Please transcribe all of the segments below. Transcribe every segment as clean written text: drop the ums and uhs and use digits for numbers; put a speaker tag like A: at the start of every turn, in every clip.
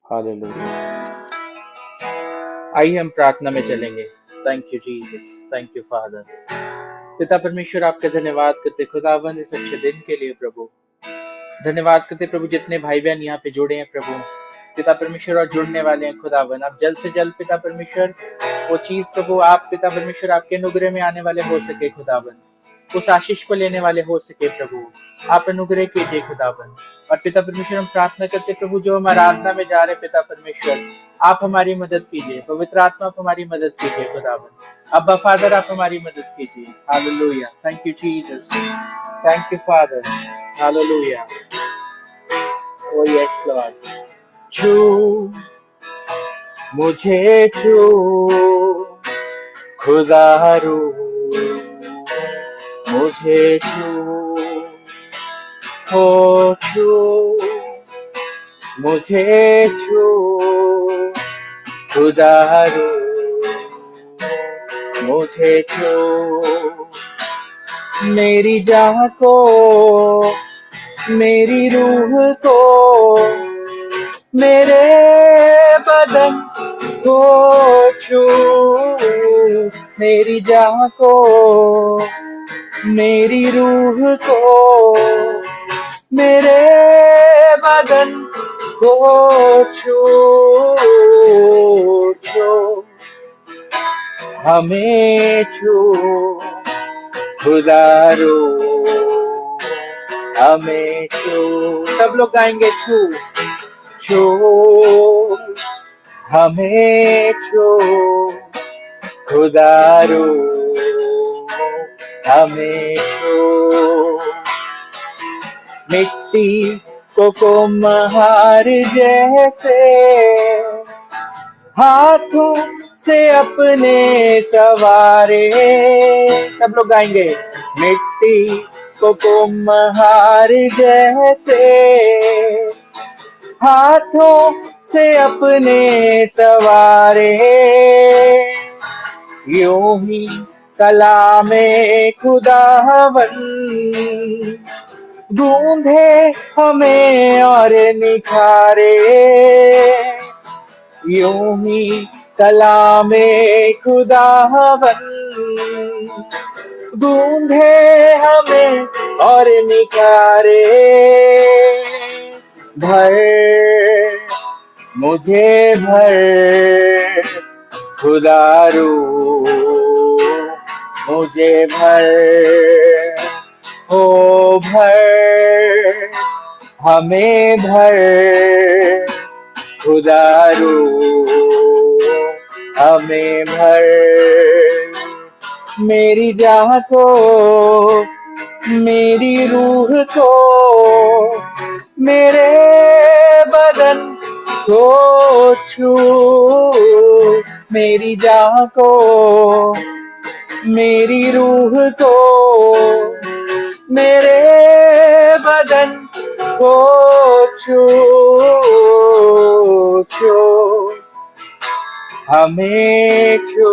A: Hallelujah. आइए हम प्रार्थना में चलेंगे। Thank you Jesus, thank you father. पिता परमेश्वर, आपका धन्यवाद करते खुदावन इस अच्छे दिन के लिए प्रभु। धन्यवाद करते प्रभु जितने भाई बहन यहाँ पे जुड़े हैं प्रभु, पिता परमेश्वर, और जुड़ने वाले हैं खुदावन। आप जल्द से जल्द पिता परमेश्वर वो चीज प्रभु, आप पिता परमेश्वर आपके अनुग्रह में आने वाले हो सके खुदावन, उस आशीष को लेने वाले हो सके प्रभु। आप अनुग्रह कीजिए खुदावन। और पिता परमेश्वर, हम प्रार्थना करते प्रभु जो हम आराधना में जा रहे हैं पिता परमेश्वर, आप हमारी मदद कीजिए। पवित्र आत्मा, आप हमारी मदद कीजिए खुदावन। अब्बा फादर, आप हमारी मदद कीजिए। Hallelujah. Thank you Jesus, thank you father. Hallelujah. O yes Lord. छू मुझे, छू खुदारू मुझे, छू हो, छू मुझे, छू खुदारू मुझे, छू मेरी जान को, मेरी रूह को, मेरे बदन को छू, मेरी जान को, मेरी रूह को, मेरे बदन को छू, छू हमें, छू खुदारो हमें, छू। सब लोग गाएंगे, छू छू हमें, छू खुदारो हमें, छू मिट्टी को कुम्हार जैसे हाथों से अपने सवारे। सब लोग गाएंगे, मिट्टी को कुम्हार जैसे हाथों से अपने सवारे, यूं ही कलामे खुदावन ढूंढे हमें और निखारे, यूं ही कलामे खुदावन ढूंढे हमें और निखारे। भर मुझे, भर खुदारू मुझे, भर हो, भर हमें, भर खुदारू हमें, भर मेरी जान को, मेरी रूह को, मेरे बदन को छू, मेरी जान को, मेरी रूह को, मेरे बदन को छू, छू हमें, छू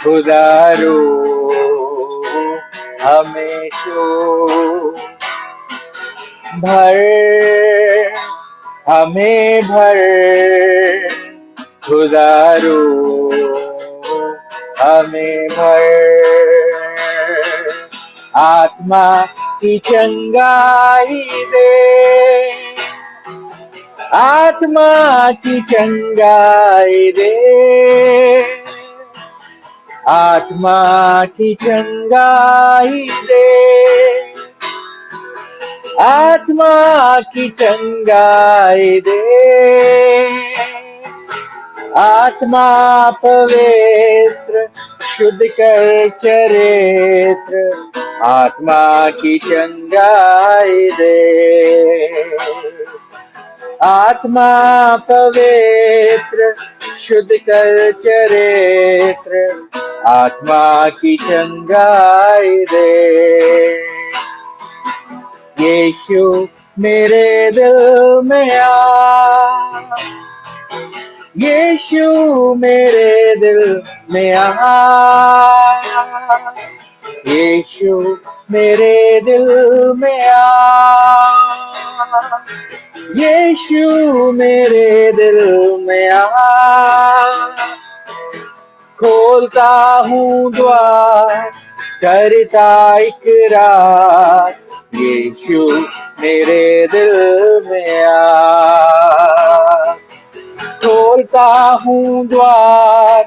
A: खुदारो हमें, छू भर हमें, भर खुदारो हमें, भर आत्मा की चंगाई दे, आत्मा की चंगाई दे, आत्मा की चंगाई दे, आत्मा की चंगाई दे, आत्मा पवित्र शुद्ध कर चरित्र, आत्मा की चंगाई दे, आत्मा पवित्र शुद्ध कर चरित्र, आत्मा की चंगाई दे। यीशु मेरे दिल में आ, यीशु मेरे दिल में आ, यीशु मेरे दिल में आ, यीशु मेरे दिल में आ, खोलता हूँ द्वार, करता इकरार, यीशु मेरे दिल में आ, खोलता हूँ द्वार,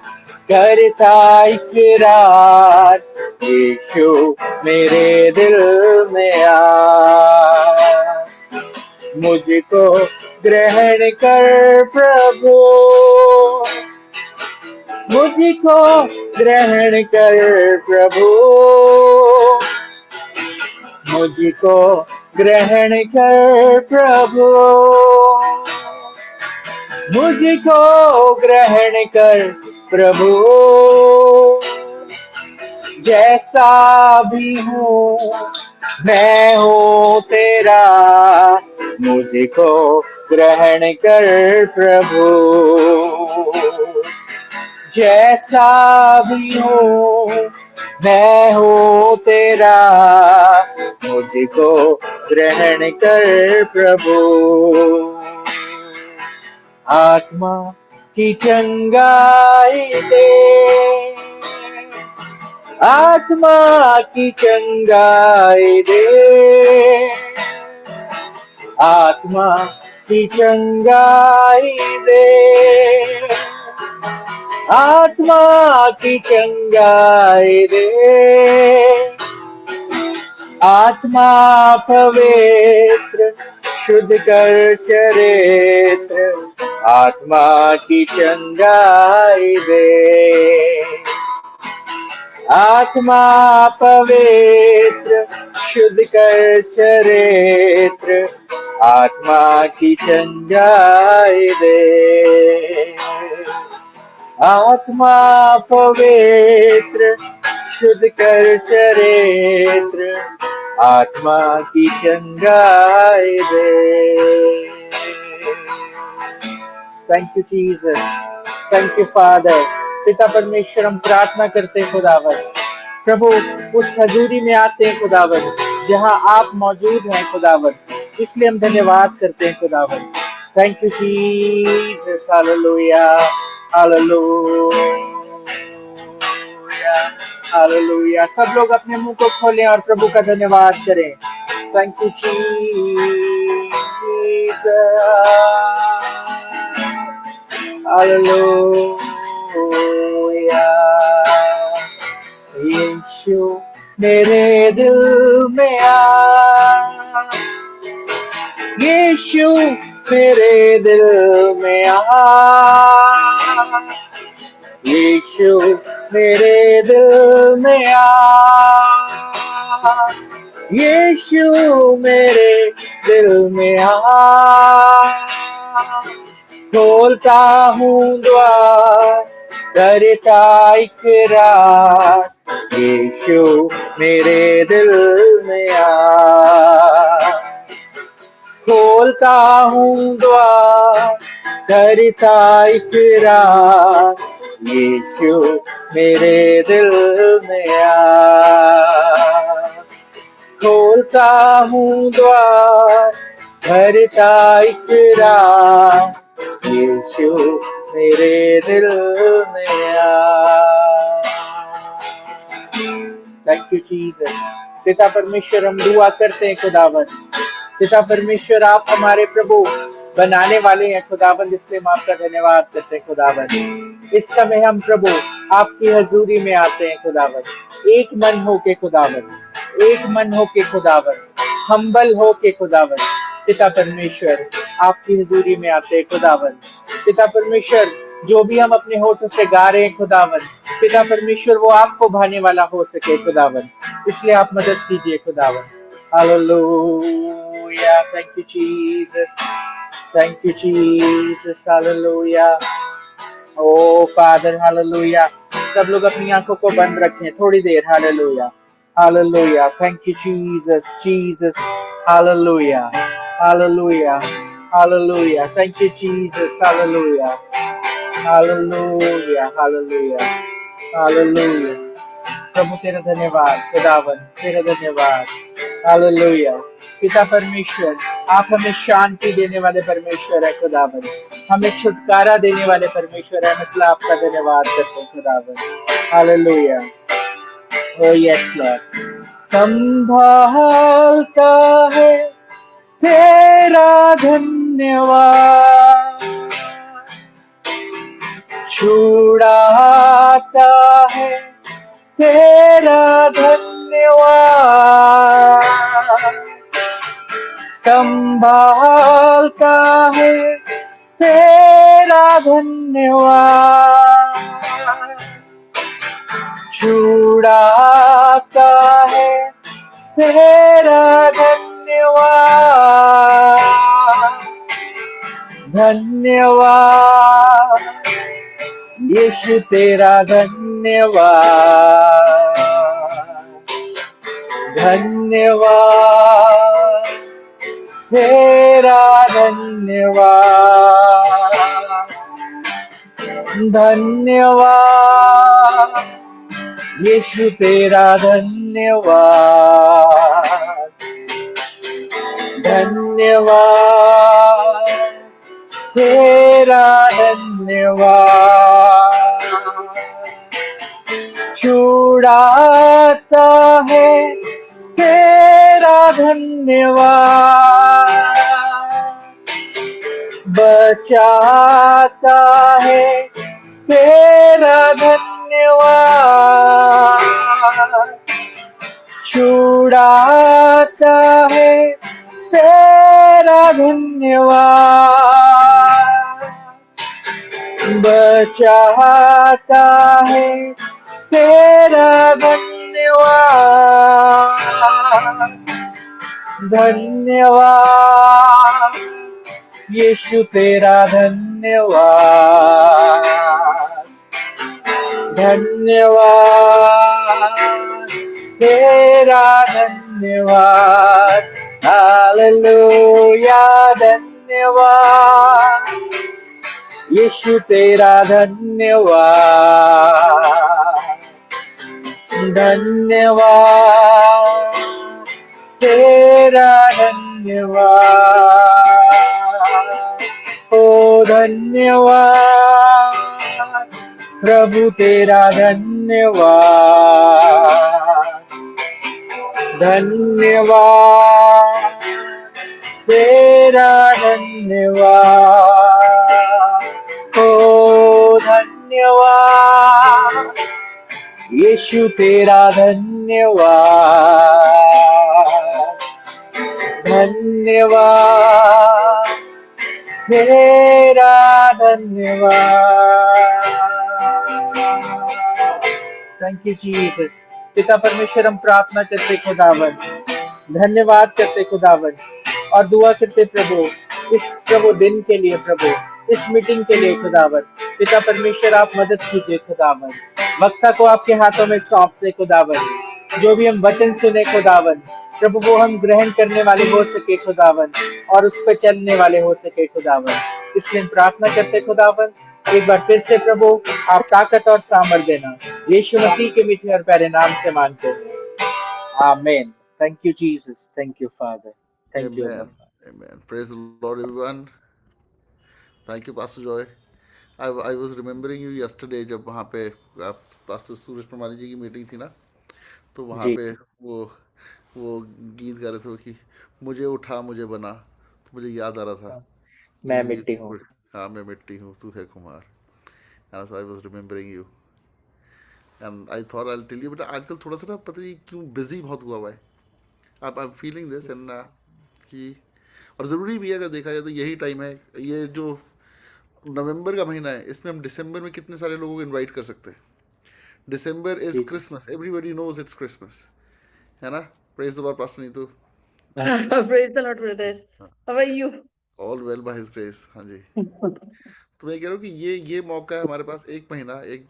A: करता इकरार, यीशु मेरे दिल में आ, मुझको ग्रहण कर प्रभु, मुझको ग्रहण कर प्रभु, मुझको ग्रहण कर प्रभु, मुझको ग्रहण कर प्रभु, जैसा भी हूँ मैं हूँ तेरा, मुझको ग्रहण कर प्रभु, जैसा भी हूँ मैं हूँ तेरा, मुझको ग्रहण कर प्रभु, आत्मा की चंगाई दे, आत्मा की चंगाई दे, आत्मा की चंगाई दे, आत्मा की चंगाई दे, आत्मा पवित्र शुद्ध कर चरित्र, आत्मा की चंगाई दे, आत्मा पवित्र शुद्ध कर चरित्र, आत्मा की चंगाई दे, आत्मा पवित्र शुद्ध कर चरित्र, आत्मा की चंगाई दे। Thank you Jesus, thank you father. पिता परमेश्वर, हम प्रार्थना करते हैं खुदावन प्रभु, उस हजूरी में आते हैं खुदावन जहां आप मौजूद हैं खुदावन, इसलिए हम धन्यवाद करते हैं खुदावन। Thank you Jesus, hallelujah hallelujah hallelujah. सब लोग अपने मुंह को खोलें और प्रभु का धन्यवाद करें। Thank you Jesus, hallelujah. यीशु मेरे दिल में आ, यीशु मेरे दिल में आ, यीशु मेरे दिल में आ, यीशु मेरे दिल में आ, खोलता हूँ द्वार, करता इकरार, यीशु मेरे दिल में आ, खोलता हूँ द्वार, करता इकरार, यीशु मेरे दिल में आ, खोलता हूँ द्वार, करता इकरार, यीशु मेरे दिल में आ। Thank you Jesus. पिता परमेश्वर, हम दुआ करते हैं खुदावन, पिता परमेश्वर आप हमारे प्रभु बनाने वाले हैं खुदावन, इसलिए हम आपका धन्यवाद करते हैं खुदावन। इस समय हम प्रभु आपकी हजूरी में आते हैं खुदावन, एक मन हो के खुदावन, एक मन हो के खुदावन, हम्बल हो के खुदावन, पिता परमेश्वर आपकी हजूरी में आते हैं खुदावन। पिता परमेश्वर, जो भी हम अपने होठों से गा रहे हैं खुदावन, पिता परमेश्वर वो आपको भाने वाला हो सके खुदावन, इसलिए आप मदद कीजिए खुदावन। Hallelujah, thank you Jesus, thank you Jesus, hallelujah. ओ फादर, हालेलुया। सब लोग अपनी आंखों को बंद रखें थोड़ी देर। Hallelujah hallelujah, thank you Jesus, Jesus, hallelujah hallelujah hallelujah, thank you Jesus, hallelujah hallelujah, hallelujah, hallelujah. प्रभु तेरा धन्यवाद, खुदावन तेरा धन्यवाद। हालेलुया। पिता परमेश्वर, आप हमें शांति देने वाले परमेश्वर है खुदावन, हमें छुटकारा देने वाले परमेश्वर है, इसलिए आपका धन्यवाद करते हैं खुदावन। हालेलुया। ओ यस लॉर्ड। संभालता है तेरा धन्यवाद, छुड़ाता है तेरा धन्यवाद, संभालता है तेरा धन्यवाद, छुड़ाता है तेरा धन्यवाद, धन्यवाद यीशु तेरा धन्यवाद, धन्यवाद तेरा धन्यवाद, धन्यवाद यीशु तेरा धन्यवाद, धन्यवाद तेरा धन्यवाद, छुड़ाता है तेरा धन्यवाद, बचाता है तेरा धन्यवाद, छुड़ाता है तेरा धन्यवाद, बचाता है तेरा धन्यवाद, धन्यवाद यीशु तेरा धन्यवाद, धन्यवाद तेरा धन्यवाद, हालेलुया, धन्यवाद यीशु तेरा धन्यवाद, धन्यवाद तेरा धन्यवाद, ओ धन्यवाद प्रभु तेरा धन्यवाद, धन्यवाद तेरा धन्यवाद, ओ धन्यवाद यीशु तेरा धन्यवाद, धन्यवाद तेरा धन्यवाद। Thank you Jesus. पिता परमेश्वर, हम प्रार्थना करते खुदावन, धन्यवाद करते खुदावन और दुआ करते प्रभु इस प्रभु दिन के लिए, प्रभु इस मीटिंग के लिए खुदावन। पिता परमेश्वर, आप मदद कीजिए खुदावन, वक्ता को आपके हाथों में सौंपते खुदावन, जो भी हम वचन सुने खुदावन प्रभु वो हम ग्रहण करने वाले हो सके खुदावन और उस पर चलने वाले हो सके खुदावन। इसलिए हम प्रार्थना करते खुदावन, एक बार फिर से प्रभु आप ताकत और सामर्थ देना, यीशु मसीह के मीठे और प्यारे नाम से मांगते हैं, आमीन। Thank you Jesus, thank you father, thank you.
B: Amen. Amen. Praise the Lord, everyone. Thank you, Pastor Joy. I was remembering you yesterday जब वहाँ पे आप पास्टर सूरज प्रमाणी जी की मीटिंग थी ना, तो वहाँ
A: जी
B: पे वो गीत गा रहे थे कि मुझे उठा मुझे बना, तो मुझे याद आ रहा था
A: मैं
B: कि
A: मिट्टी हूँ।
B: हाँ मैं मिट्टी हूँ, तू है कुम्हार। And so I was remembering you. And I thought I'll tell you, but आजकल थोड़ा सा ना पता नहीं क्यों बिजी बहुत हुआ है। I'm feeling this and कि और ज़रूरी भी है, अगर देखा जाए तो यही टाइम है, ये जो नवंबर का महीना है, इसमें हम दिसंबर में कितने सारे लोगों को इनवाइट कर सकते हैं। December is Christmas, everybody knows it's Christmas, है ना। Praise the Lord pastor Neetu.
C: Praise the Lord, brother. How are you?
B: All well by his grace. हाँ जी। तो मैं कह रहा हूँ कि ये मौका है हमारे पास, एक महीना, एक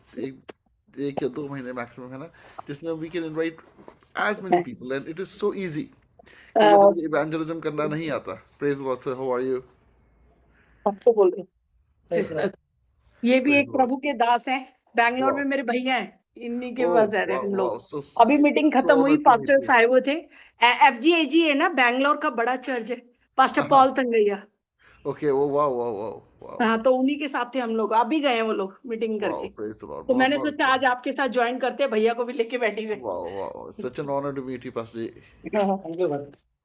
B: या 2 महीने मैक्सिमम, है ना, जिसमें we can invite as many people and it is so easy. Evangelism करना नहीं आता। Praise the Lord sir, how are you?
C: आपको बोल रही ये भी
B: Praise
C: एक
B: the Lord.
C: प्रभु के दास हैं, बैंगलोर में
B: Wow.
C: मेरे भैया हैं, इन्हीं के पास
B: Oh,
C: रह रहे हैं
B: wow,
C: हम
B: wow.
C: लोग।
B: So,
C: अभी मीटिंग
B: so
C: खत्म हुई,
B: honored to meet
C: pastor
B: you.
C: साहब वो थे, FGAG है ना, बैंगलोर का बड़ा चर्च है, pastor
B: Uh-huh.
C: Paul Thangaiah.
B: Okay. Oh, wow, wow, wow, wow.
C: हाँ, तो उन्हीं के साथ थे हम लोग, अभी गए हैं वो लोग मीटिंग करके।
B: Wow. Praise the Lord.
C: तो
B: बहुत
C: मैंने
B: बहुत
C: सोचा
B: अच्छा.
C: आज आपके साथ ज्वाइन करते हैं, भैया को भी लेके बैठी हुए।
B: Wow, wow. Such an honor to meet you, Pastor Ji.
C: Thank you,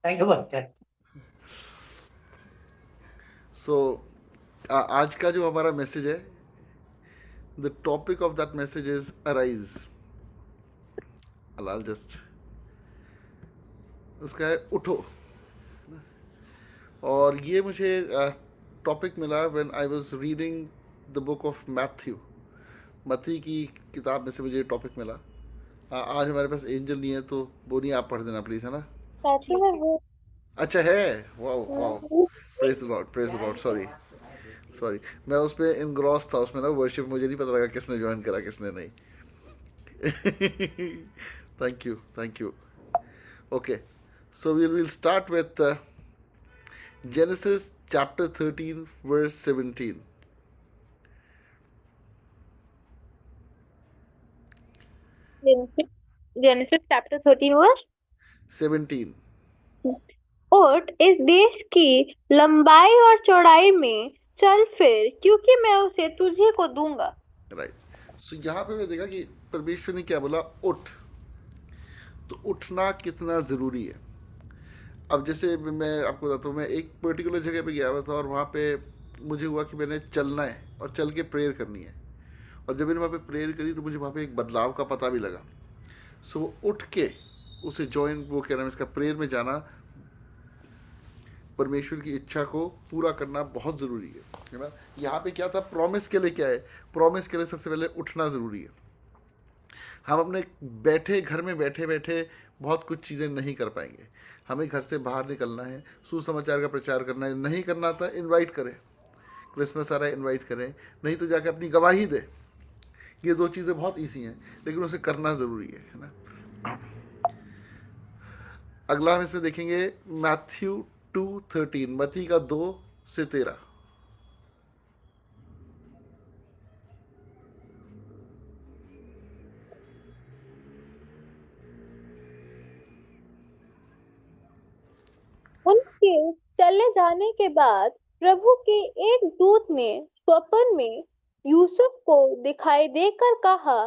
C: thank you.
B: So, आज का जो हमारा मैसेज है, the topic of that message is arise. I'll just उसका है उठो. और ये मुझे टॉपिक मिला when I was reading the book of Matthew. मत्ती की किताब में से मुझे टॉपिक मिला. आज हमारे पास एंजल नहीं है, तो वो नहीं, आप पढ़ देना प्लीज, है ना.
D: साथी में वो
B: अच्छा है. Wow wow. Praise the Lord, praise the Lord. Sorry sorry, मैं उस पे इनग्रॉस था, उसमें ना वर्शिप, मुझे नहीं पता लगा किसने ज्वाइन करा किसने नहीं. Thank you, thank you. Okay, so we'll start with Genesis chapter 13 verse 17.
D: Genesis chapter 13 verse
B: 17.
D: उठ इस देश की लंबाई और चौड़ाई में चल फिर, क्योंकि मैं उसे तुझे को दूंगा.
B: राइट. सो यहाँ पे मैं देखा कि परमेश्वर ने क्या बोला, उठ. तो उठना कितना ज़रूरी है. अब जैसे मैं आपको बताता हूँ, मैं एक पर्टिकुलर जगह पे गया हुआ था, और वहाँ पे मुझे हुआ कि मैंने चलना है और चल के प्रेयर करनी है. और जब मैंने वहाँ पे प्रेयर करी तो मुझे वहाँ पे एक बदलाव का पता भी लगा. सो उठ के उसे ज्वाइन, वो कह रहा है इसका प्रेयर में जाना, परमेश्वर की इच्छा को पूरा करना बहुत ज़रूरी है ना. यहाँ पे क्या था, प्रॉमिस के लिए क्या है, प्रॉमिस के लिए सबसे पहले उठना ज़रूरी है. हम अपने बैठे घर में बैठे बैठे बहुत कुछ चीज़ें नहीं कर पाएंगे. हमें घर से बाहर निकलना है, सुसमाचार का प्रचार करना है. नहीं करना था, इनवाइट करें, क्रिसमस आ रहा है, इनवाइट करें. नहीं तो जाके अपनी गवाही दे. ये दो चीज़ें बहुत ईजी हैं, लेकिन उसे करना ज़रूरी है ना. अगला हम इसमें देखेंगे मैथ्यू 2:13, मत्ती का 2 से 13.
D: उनके चले जाने के बाद प्रभु के एक दूत ने स्वप्न में यूसुफ को दिखाई देकर कहा,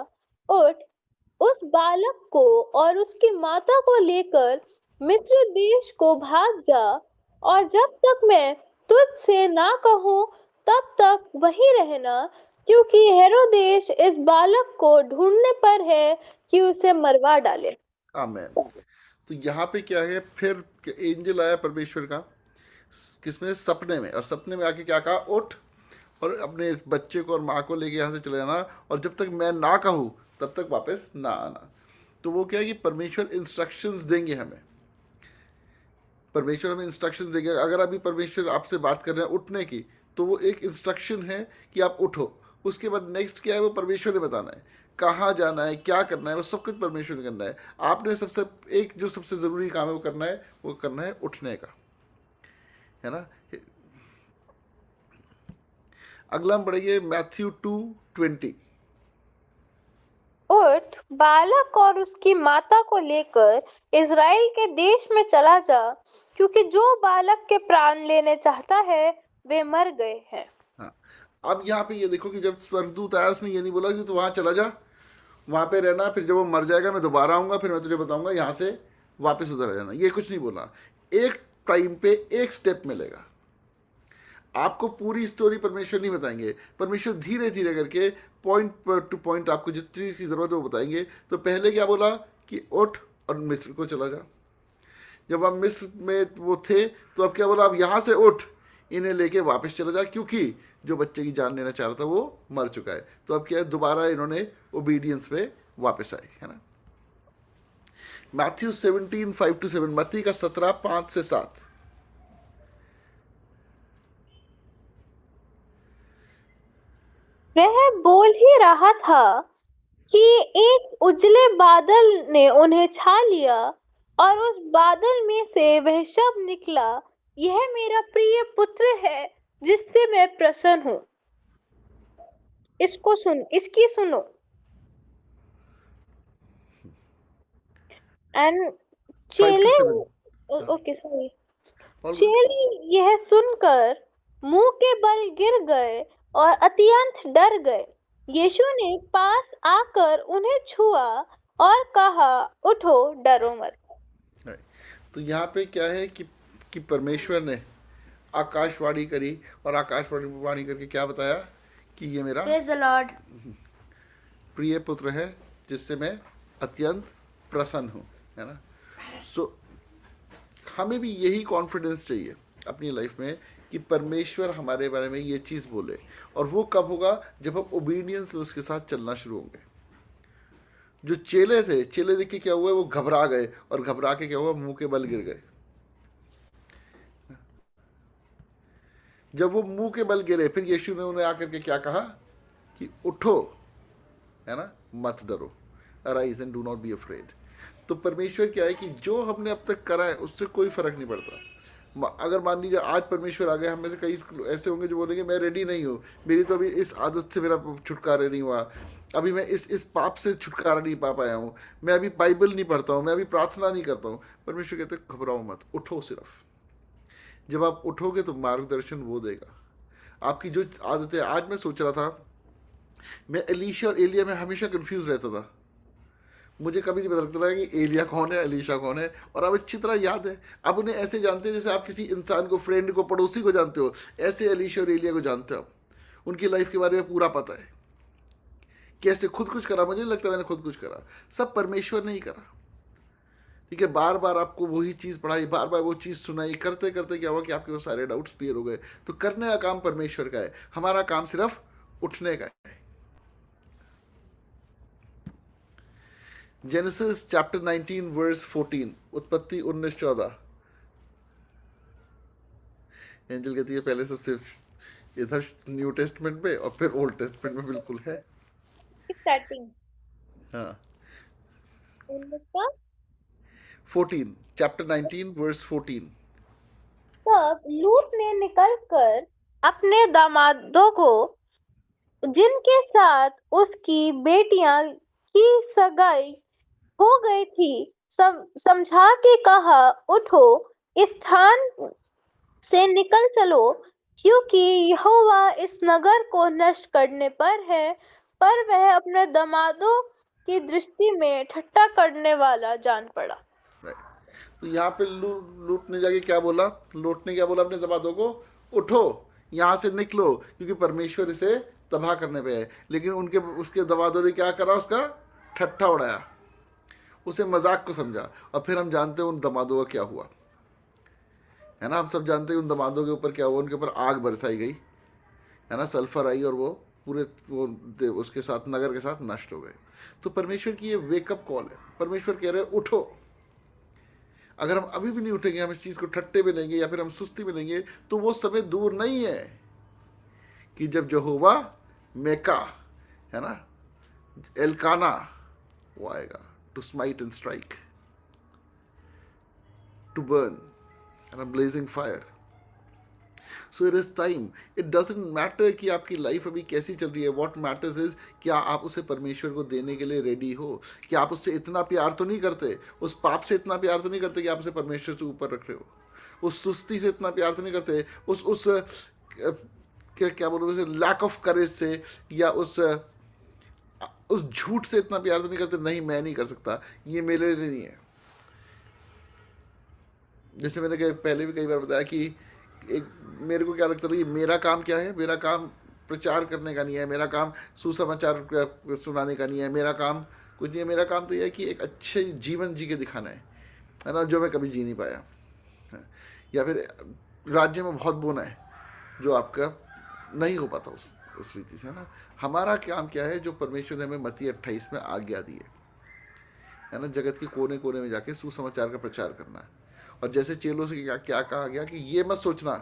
D: उठ, उस बालक को और उसकी माता को लेकर मिस्र देश को भाग जा, और जब तक मैं तुझसे ना कहूं तब तक वहीं रहना, क्योंकि हेरोदेस इस बालक को ढूंढने पर है कि उसे मरवा डाले.
B: आमेन. तो यहाँ पे क्या है, फिर एंजल आया परमेश्वर का, किसमें, सपने में. और सपने में आके क्या कहा, उठ और अपने इस बच्चे को और माँ को लेके यहाँ से चले जाना, और जब तक मैं ना कहूँ तब तक वापस ना आना. तो वो क्या है कि परमेश्वर इंस्ट्रक्शंस देंगे हमें. परमेश्वर हमें इंस्ट्रक्शंस देंगे. अगर अभी परमेश्वर आपसे बात कर रहे हैं उठने की, तो वो एक इंस्ट्रक्शन है कि आप उठो. उसके बाद नेक्स्ट क्या है, वो परमेश्वर ने बताना है. कहाँ जाना है, क्या करना है, वो सब कुछ परमेश्वर ने करना है. आपने सबसे एक जो सबसे ज़रूरी काम है वो करना है उठने का, है ना. अगला हम पढ़ेंगे मैथ्यू 2:20.
D: उठ, बालक और उसकी माता को लेकर इज़राइल के देश में चला जा, क्योंकि जो बालक के प्राण लेने चाहता है वे मर गए हैं.
B: हाँ. अब यहाँ पे ये देखो कि जब स्वर्गदूत आया, उसने ये नहीं बोला कि तू वहाँ चला जा, वहाँ पे रहना, फिर जब वो मर जाएगा मैं दोबारा आऊँगा, फिर मैं तुझे बताऊँगा, यहाँ से वापस उधर आ जाना. ये कुछ नहीं बोला. एक टाइम पे एक स्टेप मिलेगा. आपको पूरी स्टोरी परमेश्वर नहीं बताएंगे. परमेश्वर धीरे धीरे करके पॉइंट टू पॉइंट आपको जितनी चीज़ की ज़रूरत है वो बताएंगे. तो पहले क्या बोला कि उठ और मिस्र को चला जा. जब आप मिस्र में वो थे, तो अब क्या बोला, अब यहाँ से उठ, इन्हें लेके वापस चला जा, क्योंकि जो बच्चे की जान लेना चाह रहा था वो मर चुका है. तो अब क्या है, दोबारा इन्होंने ओबीडियंस पे वापस आए, है ना. मैथ्यू 17:5-7, मत्ती का 17:5-7.
D: वह बोल ही रहा था कि एक उजले बादल ने उन्हें छा लिया, और उस बादल में से वह शब्द निकला, यह मेरा प्रिय पुत्र है जिससे मैं प्रसन्न हूँ. इसकी सुनो। एंड
B: 5 to
D: चेले
B: 7. हाँ,
D: ओके सॉरी,
B: ऑल गुड.
D: चेले यह सुनकर मुंह के बल गिर गए और अत्यंत डर गए। यीशु ने पास आकर उन्हें छुआ और कहा, उठो, डरो मत।
B: तो यहाँ पे क्या है कि परमेश्वर ने आकाशवाणी करी और आकाशवाणी करके क्या बताया कि ये मेरा
E: प्रेज द लॉर्ड।
B: प्रिय पुत्र है जिससे मैं अत्यंत प्रसन्न हूँ, है ना. सो हमें भी यही कॉन्फिडेंस चाहिए अपनी लाइफ में कि परमेश्वर हमारे बारे में ये चीज़ बोले. और वो कब होगा? जब हम ओबीडियंस में उसके साथ चलना शुरू होंगे. जो चेले थे, चेले देख के क्या हुआ? वो घबरा गए और घबरा के क्या हुआ? मुंह के बल गिर गए. जब वो मुंह के बल गिरे, फिर यीशु ने उन्हें आकर के क्या कहा कि उठो, है ना, मत डरो, arise and do not be afraid. तो परमेश्वर क्या है कि जो हमने अब तक करा है उससे कोई फर्क नहीं पड़ता. अगर मान लीजिए आज परमेश्वर आ गए, हम में से कई ऐसे होंगे जो बोलेंगे मैं रेडी नहीं हूँ, मेरी तो अभी इस आदत से मेरा छुटकारा नहीं हुआ, अभी मैं इस पाप से छुटकारा नहीं पा पाया हूँ, मैं अभी बाइबल नहीं पढ़ता हूँ, मैं अभी प्रार्थना नहीं करता हूँ. परमेश्वर कहते घबराओ मत, उठो. सिर्फ जब आप उठोगे तो मार्गदर्शन वो देगा. आपकी जो आदतें, आज मैं सोच रहा था, मैं एलीशा और एलिया में हमेशा कंफ्यूज रहता था. मुझे कभी नहीं पता लगता था कि एलिया कौन है, एलीशा कौन है. और अब अच्छी तरह याद है. अब उन्हें ऐसे जानते हैं जैसे आप किसी इंसान को, फ्रेंड को, पड़ोसी को जानते हो, ऐसे एलीशा और एलिया को जानते हो आप. उनकी लाइफ के बारे में पूरा पता है. कैसे खुद कुछ करा? मुझे नहीं लगता मैंने खुद कुछ करा, सब परमेश्वर ने ही करा. ठीक है, बार बार आपको वही चीज़ पढ़ाई, बार बार वो चीज़ सुनाई, करते करते क्या हुआ कि आपके वो सारे डाउट्स क्लियर हो गए. तो करने का काम परमेश्वर का है, हमारा काम सिर्फ उठने का है. जेनेसिस चैप्टर 19 वर्स 14, उत्पत्ति 19:14. एंजल कहती है पहले सबसे इधर न्यू टेस्टमेंट में और फिर ओल्ड टेस्टमेंट में बिल्कुल है.
D: स्टार्टिंग
B: हाँ,
D: 19
B: 14, चैप्टर 19 वर्स 14.
D: तब लूत ने निकलकर अपने दामादों को, जिनके साथ उसकी बेटियां की सगाई हो गई थी, समझा के कहा, उठो, इस स्थान से निकल चलो, क्योंकि यहोवा इस नगर को नष्ट करने पर है. पर वह अपने दामादों की दृष्टि में ठट्ठा करने वाला जान पड़ा.
B: राइट. तो यहाँ पे लूट ने जाके क्या बोला? लूट ने क्या बोला अपने दमादों को? उठो, यहाँ से निकलो, क्योंकि परमेश्वर इसे तबाह करने पे है. लेकिन उसके दमादों ने क्या करा? उसका ठट्ठा उड़ाया, उसे मजाक को समझा. और फिर हम जानते हैं उन दमादों का क्या हुआ, है ना. हम सब जानते हैं उन दमादों के ऊपर क्या हुआ. उनके ऊपर आग बरसाई गई, है ना, सल्फर आई और वो पूरे उसके साथ, नगर के साथ नष्ट हो गए. तो परमेश्वर की ये वेकअप कॉल है. परमेश्वर कह रहे हैं उठो. अगर हम अभी भी नहीं उठेंगे, हम इस चीज़ को ठट्टे में लेंगे या फिर हम सुस्ती में लेंगे, तो वो समय दूर नहीं है कि जब यहोवा मेका, है ना, एलकाना, वो आएगा to smite and strike, to burn, है ना, blazing fire. So it is time. It doesn't matter कि आपकी लाइफ अभी कैसी चल रही है. व्हाट मैटर्स इज क्या आप उसे परमेश्वर को देने के लिए रेडी हो. कि आप उससे इतना प्यार तो नहीं करते, उस पाप से इतना प्यार तो नहीं करते कि आप उसे परमेश्वर से ऊपर रख रहे हो. उस सुस्ती से इतना प्यार तो नहीं करते, उस क्या बोलो, लैक ऑफ करेज से, या उस झूठ से इतना प्यार तो नहीं करते. नहीं, मैं नहीं कर सकता, ये मेरे लिए नहीं है. जैसे मैंने पहले भी कई बार बताया कि एक मेरे को क्या लगता था कि मेरा काम क्या है. मेरा काम प्रचार करने का नहीं है, मेरा काम सुसमाचार सुनाने का नहीं है, मेरा काम कुछ नहीं है. मेरा काम तो यह है कि एक अच्छे जीवन जी के दिखाना है ना, जो मैं कभी जी नहीं पाया. या फिर राज्य में बहुत बोना है जो आपका नहीं हो पाता उस रीति से, है ना. हमारा काम क्या है, जो परमेश्वर ने हमें मत्ती 28 में आज्ञा दी है ना, जगत के कोने कोने में जाके सुसमाचार का प्रचार करना है. और जैसे चेलों से क्या कहा गया कि ये मत सोचना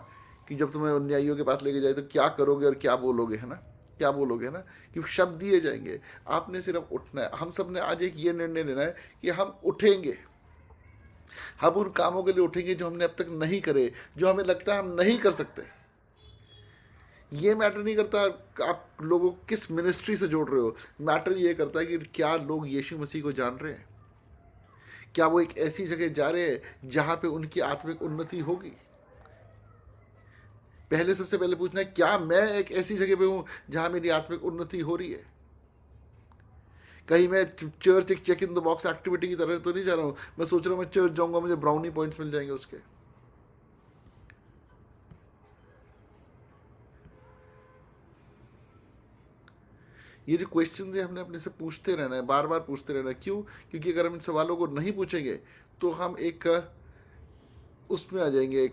B: कि जब तुम्हें न्यायियों के पास लेके जाए तो क्या करोगे और क्या बोलोगे, है ना, क्या बोलोगे, है ना, कि शब्द दिए जाएंगे. आपने सिर्फ उठना है. हम सब ने आज एक ये निर्णय लेना है कि हम उठेंगे. हम उन कामों के लिए उठेंगे जो हमने अब तक नहीं करे, जो हमें लगता है हम नहीं कर सकते. ये मैटर नहीं करता आप लोगों को किस मिनिस्ट्री से जोड़ रहे हो, मैटर ये करता है कि क्या लोग यीशु मसीह को जान रहे हैं, क्या वो एक ऐसी जगह जा रहे हैं जहां पे उनकी आत्मिक उन्नति होगी। पहले सबसे पहले पूछना है, क्या मैं एक ऐसी जगह पे हूं जहां मेरी आत्मिक उन्नति हो रही है। कहीं मैं चर्च एक check in the box activity की तरह तो नहीं जा रहा हूं, मैं सोच रहा हूं मैं चर्च जाऊंगा मुझे ब्राउनी पॉइंट्स मिल जाएंगे उसके। ये जो क्वेश्चन है हमने अपने से पूछते रहना है, बार बार पूछते रहना है। क्यों? क्योंकि अगर हम इन सवालों को नहीं पूछेंगे तो हम एक उसमें आ जाएंगे,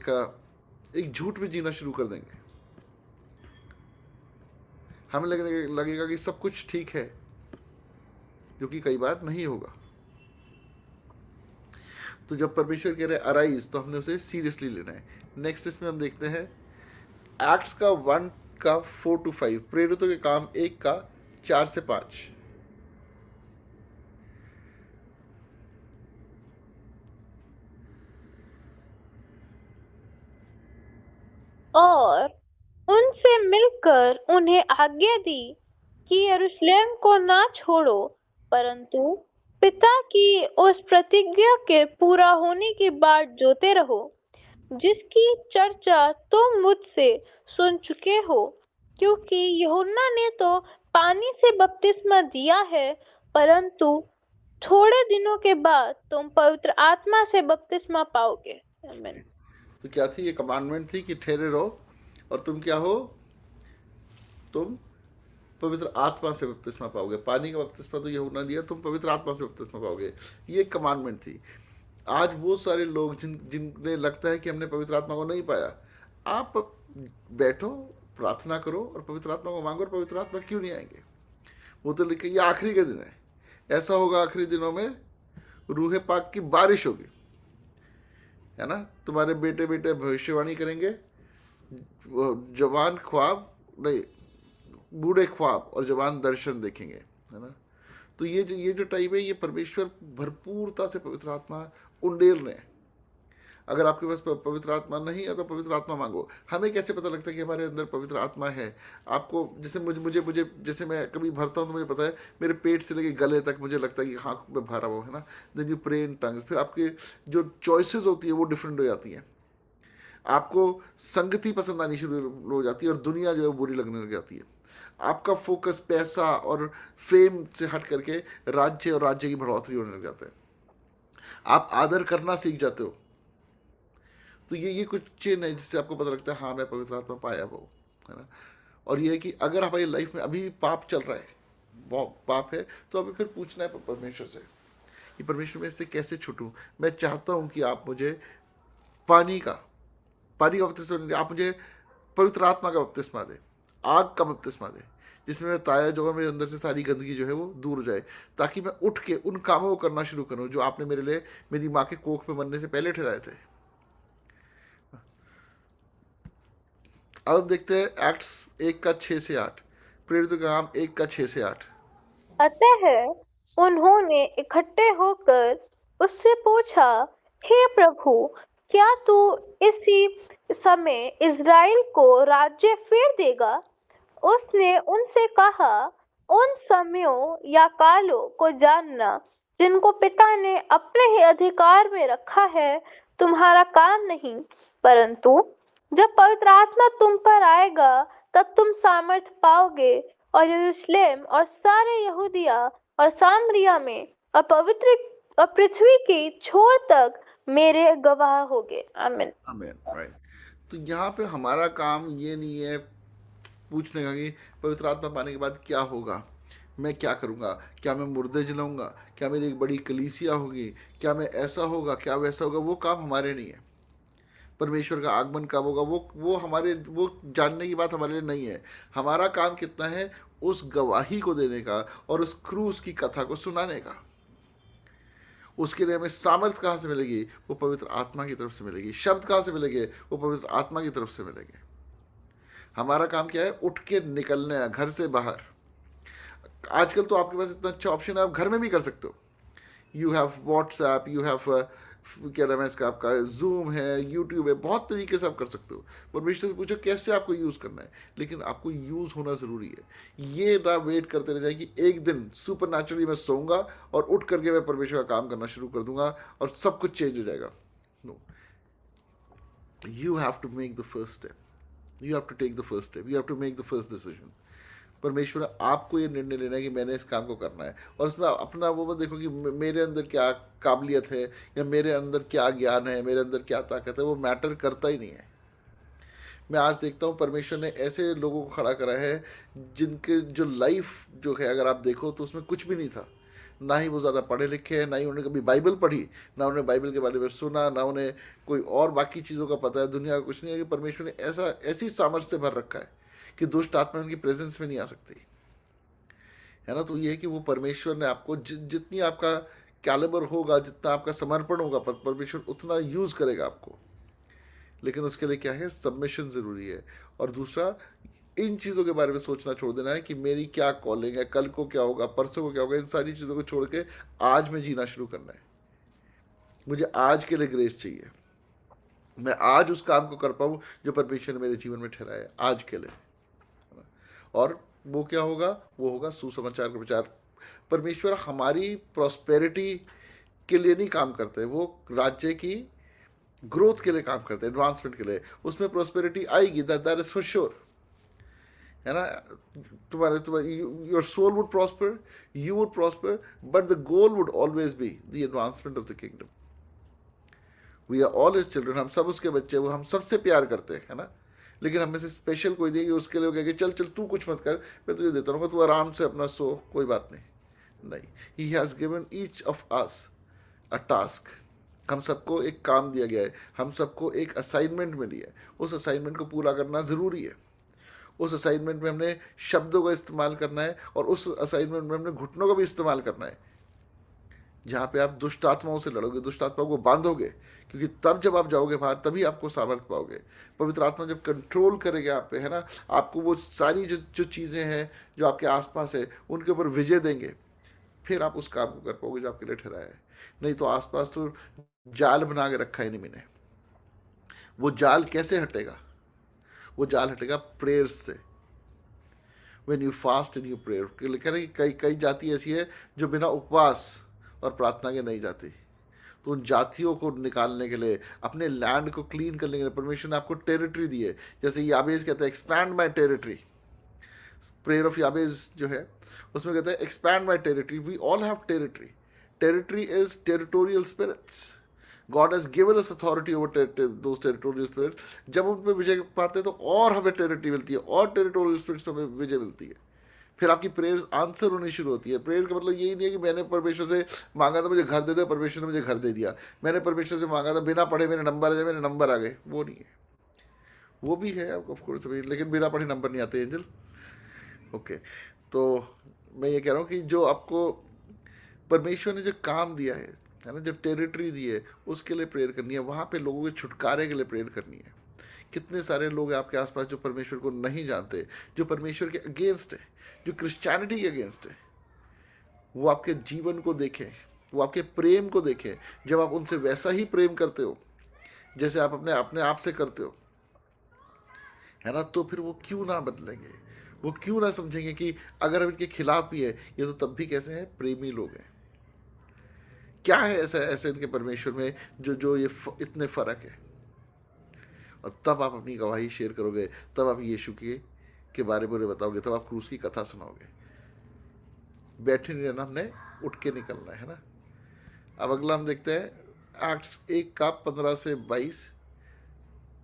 B: एक झूठ में जीना शुरू कर देंगे। हमें लगेगा कि सब कुछ ठीक है, जो कि कई बार नहीं होगा। तो जब परमेश्वर कह रहे अराइज, तो हमने उसे सीरियसली लेना है। नेक्स्ट इसमें हम देखते हैं एक्ट्स का 1 का 4 to 5, प्रेरितों के काम 1 का 4 से 5।
D: और उनसे मिलकर उन्हें आज्ञा दी कि यरूशलेम को ना छोड़ो, परंतु पिता की उस प्रतिज्ञा के पूरा होने की बाट जोते रहो, जिसकी चर्चा तुम मुझसे सुन चुके हो। क्योंकि यूहन्ना ने तो पानी से बपतिस्मा दिया है, परंतु थोड़े दिनों के बाद तुम पवित्र आत्मा से बपतिस्मा पाओगे। आमीन।
B: तो क्या थी ये कमांडमेंट? थी कि ठहरे रहो और तुम क्या हो, तुम पवित्र आत्मा से बपतिस्मा पाओगे। पानी का बपतिस्मा तो यूहन्ना दिया, तुम पवित्र आत्मा से बपतिस्मा पाओगे, ये कमांडमेंट थी। आज बहुत सारे लोग जिन्हें लगता है कि हमने पवित्र आत्मा को नहीं पाया, आप बैठो, प्रार्थना करो और पवित्र आत्मा को मांगो। और पवित्र आत्मा क्यों नहीं आएंगे? वो तो लिखे ये आखिरी के दिन है, ऐसा होगा आखिरी दिनों में रूहे पाक की बारिश होगी, है ना। तुम्हारे बेटे बेटे भविष्यवाणी करेंगे, जवान ख्वाब नहीं, बूढ़े ख्वाब और जवान दर्शन देखेंगे, है ना। तो ये जो टाइम है, ये परमेश्वर भरपूरता से पवित्र आत्मा उंडेल रहे हैं। अगर आपके पास पवित्र आत्मा नहीं है तो पवित्र आत्मा मांगो। हमें कैसे पता लगता है कि हमारे अंदर पवित्र आत्मा है? आपको जैसे मुझे जैसे मैं कभी भरता हूँ तो मुझे पता है, मेरे पेट से लेके गले तक मुझे लगता है कि हाँ मैं भरा हुआ, है ना। Then you pray in tongues, फिर आपके जो चॉइसेस होती है वो डिफरेंट हो जाती हैं। आपको संगति पसंद आनी शुरू हो जाती है और दुनिया जो है बुरी लगने लग जाती है। आपका फोकस पैसा और फेम से हट करके राज्य और राज्य की बढ़ोतरी होने लग जाता है। आप आदर करना सीख जाते हो। तो ये कुछ चेन है जिससे आपको पता लगता है हाँ मैं पवित्र आत्मा पाया वो, है ना। और ये है कि अगर हमारी लाइफ में अभी भी पाप चल रहा है, पाप है, तो अभी फिर पूछना है परमेश्वर से कि परमेश्वर मैं इससे कैसे छूटूं। मैं चाहता हूं कि आप मुझे पानी का बपतिस्मा, आप मुझे पवित्र आत्मा का बपतिस्मा दे, आग का बपतिस्मा दे, जिसमें मैं ताया जो मेरे अंदर से सारी गंदगी जो है वो दूर हो जाए, ताकि मैं उठ के उन कामों को करना शुरू करूं जो आपने मेरे लिए मेरी माँ के कोख में मरने से पहले ठहराए थे। अब देखते हैं एक्ट्स 1 का 6 से 8, प्रेरितों का काम 1 का 6 से 8।
D: अतः उन्होंने इकट्ठे होकर उससे पूछा, हे प्रभु, क्या तू इसी समय इज़राइल को राज्य फिर देगा? उसने उनसे कहा, उन समयों या कालों को जानना जिनको पिता ने अपने ही अधिकार में रखा है तुम्हारा काम नहीं, परंतु जब पवित्र आत्मा तुम पर आएगा तब तुम सामर्थ पाओगे और यरूशलेम और सारे यहूदिया और सामरिया में और पृथ्वी की छोर तक मेरे गवाह होगे। आमीन।
B: आमीन। राइट। तो यहाँ पे हमारा काम ये नहीं है पूछने का कि पवित्र आत्मा पाने के बाद क्या होगा, मैं क्या करूँगा, क्या मैं मुर्दे जलाऊंगा, क्या मेरी एक बड़ी कलीसिया होगी, क्या मैं ऐसा होगा, क्या वैसा होगा। वो काम हमारे नहीं है। परमेश्वर का आगमन कब होगा वो जानने की बात हमारे लिए नहीं है। हमारा काम कितना है, उस गवाही को देने का और उस क्रूस की कथा को सुनाने का। उसके लिए हमें सामर्थ कहाँ से मिलेगी? वो पवित्र आत्मा की तरफ से मिलेगी। शब्द कहाँ से मिलेंगे? वो पवित्र आत्मा की तरफ से मिलेंगे। हमारा काम क्या है? उठ के निकलना है घर से बाहर। आजकल तो आपके पास इतना अच्छा ऑप्शन है, आप घर में भी कर सकते हो। You have WhatsApp, you have क्या नाम है इसका, आपका जूम है, यूट्यूब है, बहुत तरीके से आप कर सकते हो। परमेश्वर से पूछो कैसे आपको यूज़ करना है, लेकिन आपको यूज़ होना ज़रूरी है। ये ना वेट करते रह जाए कि एक दिन सुपर नेचुरली मैं सोऊंगा और उठ करके मैं परमेश्वर का काम करना शुरू कर दूंगा और सब कुछ चेंज हो जाएगा। No, you have to make the first step, you have to take the first step, you have to make the first decision. परमेश्वर आपको ये निर्णय लेना है कि मैंने इस काम को करना है, और इसमें अपना वो मत देखो कि मेरे अंदर क्या काबिलियत है या मेरे अंदर क्या ज्ञान है, मेरे अंदर क्या ताकत है, वो मैटर करता ही नहीं है। मैं आज देखता हूँ परमेश्वर ने ऐसे लोगों को खड़ा करा है जिनके जो लाइफ जो है अगर आप देखो तो उसमें कुछ भी नहीं था। ना ही वो ज़्यादा पढ़े लिखे हैं, ना ही उन्होंने कभी बाइबल पढ़ी, ना उन्हें बाइबल के बारे में सुना, ना उन्हें कोई और बाकी चीज़ों का पता है, दुनिया का कुछ नहीं है। कि परमेश्वर ने ऐसी सामर्थ्य से भर रखा है कि दुष्ट आत्मा उनकी प्रेजेंस में नहीं आ सकती है ना। तो ये है कि वो परमेश्वर ने आपको जितनी आपका कैलिबर होगा, जितना आपका समर्पण होगा, परमेश्वर उतना यूज़ करेगा आपको। लेकिन उसके लिए क्या है, सबमिशन ज़रूरी है। और दूसरा, इन चीज़ों के बारे में सोचना छोड़ देना है कि मेरी क्या कॉलिंग है, कल को क्या होगा, परसों को क्या होगा। इन सारी चीज़ों को छोड़ के आज में जीना शुरू करना है। मुझे आज के लिए ग्रेस चाहिए, मैं आज उस काम को कर पाऊँ जो परमेश्वर ने मेरे जीवन में ठहराया है आज के लिए। और वो क्या होगा, वो होगा सुसमाचार का प्रचार। परमेश्वर हमारी प्रॉस्पेरिटी के लिए नहीं काम करते, वो राज्य की ग्रोथ के लिए काम करते हैं, एडवांसमेंट के लिए। उसमें प्रॉस्पेरिटी आएगी, दैट इज फॉर श्योर, है ना। तुम्हारे your soul would prosper, you would prosper, but the goal would always be the advancement of the kingdom. We are all his children, हम सब उसके बच्चे, वो हम सबसे प्यार करते हैं, है ना। लेकिन हमें से स्पेशल कोई नहीं है कि उसके लिए कहेंगे चल चल तू कुछ मत कर, मैं तुझे देता रहूँगा, तू आराम से अपना सो, कोई बात नहीं। He has given each of us a task. हम सबको एक काम दिया गया है, हम सबको एक असाइनमेंट मिली है। उस असाइनमेंट को पूरा करना ज़रूरी है। उस असाइनमेंट में हमने शब्दों का इस्तेमाल करना है, और उस असाइनमेंट में हमने घुटनों का भी इस्तेमाल करना है। जहाँ पे आप दुष्ट आत्माओं से लड़ोगे, दुष्ट आत्माओं को बांधोगे, क्योंकि तब जब आप जाओगे बाहर तभी आपको सामर्थ्य पाओगे। पवित्र आत्मा जब कंट्रोल करेगा आप पे, है ना, आपको वो सारी जो चीज़ें हैं जो आपके आसपास है उनके ऊपर विजय देंगे, फिर आप उस काम को कर पाओगे जो आपके लिए ठहराया है। नहीं तो आसपास तो जाल बना के रखा है एनिमी ने। वो जाल कैसे हटेगा? वो जाल हटेगा प्रेयर्स से। When you fast in you prayer, कह रहे कि कई जाति ऐसी है जो बिना उपवास और प्रार्थना के नहीं जाती। तो उन जातियों को निकालने के लिए, अपने लैंड को क्लीन करने के लिए परमेश्वर ने आपको टेरिटरी दी है। जैसे याबेज कहता है expand my territory, prayer of Jabez जो है उसमें कहता है expand my territory. We all have territory. Territory is territorial spirits. God has given us authority over those territorial spirits. जब उन पर विजय पाते हैं तो और हमें टेरिटरी मिलती है, और टेरिटोरियल स्पिरिट्स पर हमें विजय मिलती है। फिर आपकी प्रेयर्स आंसर होनी शुरू होती है। प्रेयर का मतलब यही नहीं है कि मैंने परमेश्वर से मांगा था मुझे घर दे दे, परमेश्वर ने मुझे घर दे दिया। मैंने परमेश्वर से मांगा था बिना पढ़े मेरे नंबर आ जाए, मेरे नंबर आ गए। वो नहीं है। वो भी है ऑफ कोर्स, लेकिन बिना पढ़े नंबर नहीं आते एंजल। ओके, तो मैं ये कह रहा हूँ कि जो आपको परमेश्वर ने जो काम दिया है ना, जो टेरिटरी दी है, उसके लिए प्रेयर करनी है। वहाँ पे लोगों के छुटकारे के लिए प्रेयर करनी है। कितने सारे लोग हैं आपके आसपास जो परमेश्वर को नहीं जानते, जो परमेश्वर के अगेंस्ट है, जो क्रिश्चियनिटी के अगेंस्ट है। वो आपके जीवन को देखें, वो आपके प्रेम को देखें। जब आप उनसे वैसा ही प्रेम करते हो जैसे आप अपने आप से करते हो, है ना, तो फिर वो क्यों ना बदलेंगे? वो क्यों ना समझेंगे कि अगर हम इनके खिलाफ भी है, ये तो तब भी कैसे हैं, प्रेमी लोग हैं। क्या है ऐसे इनके परमेश्वर में जो ये इतने फर्क है? और तब आप अपनी गवाही शेयर करोगे, तब आप यीशु के बारे में बताओगे, तब आप क्रूस की कथा सुनाओगे। बैठे नहीं रहना, हमने उठ के निकलना है ना। अब अगला हम देखते हैं एक्ट्स 1:15 से 22,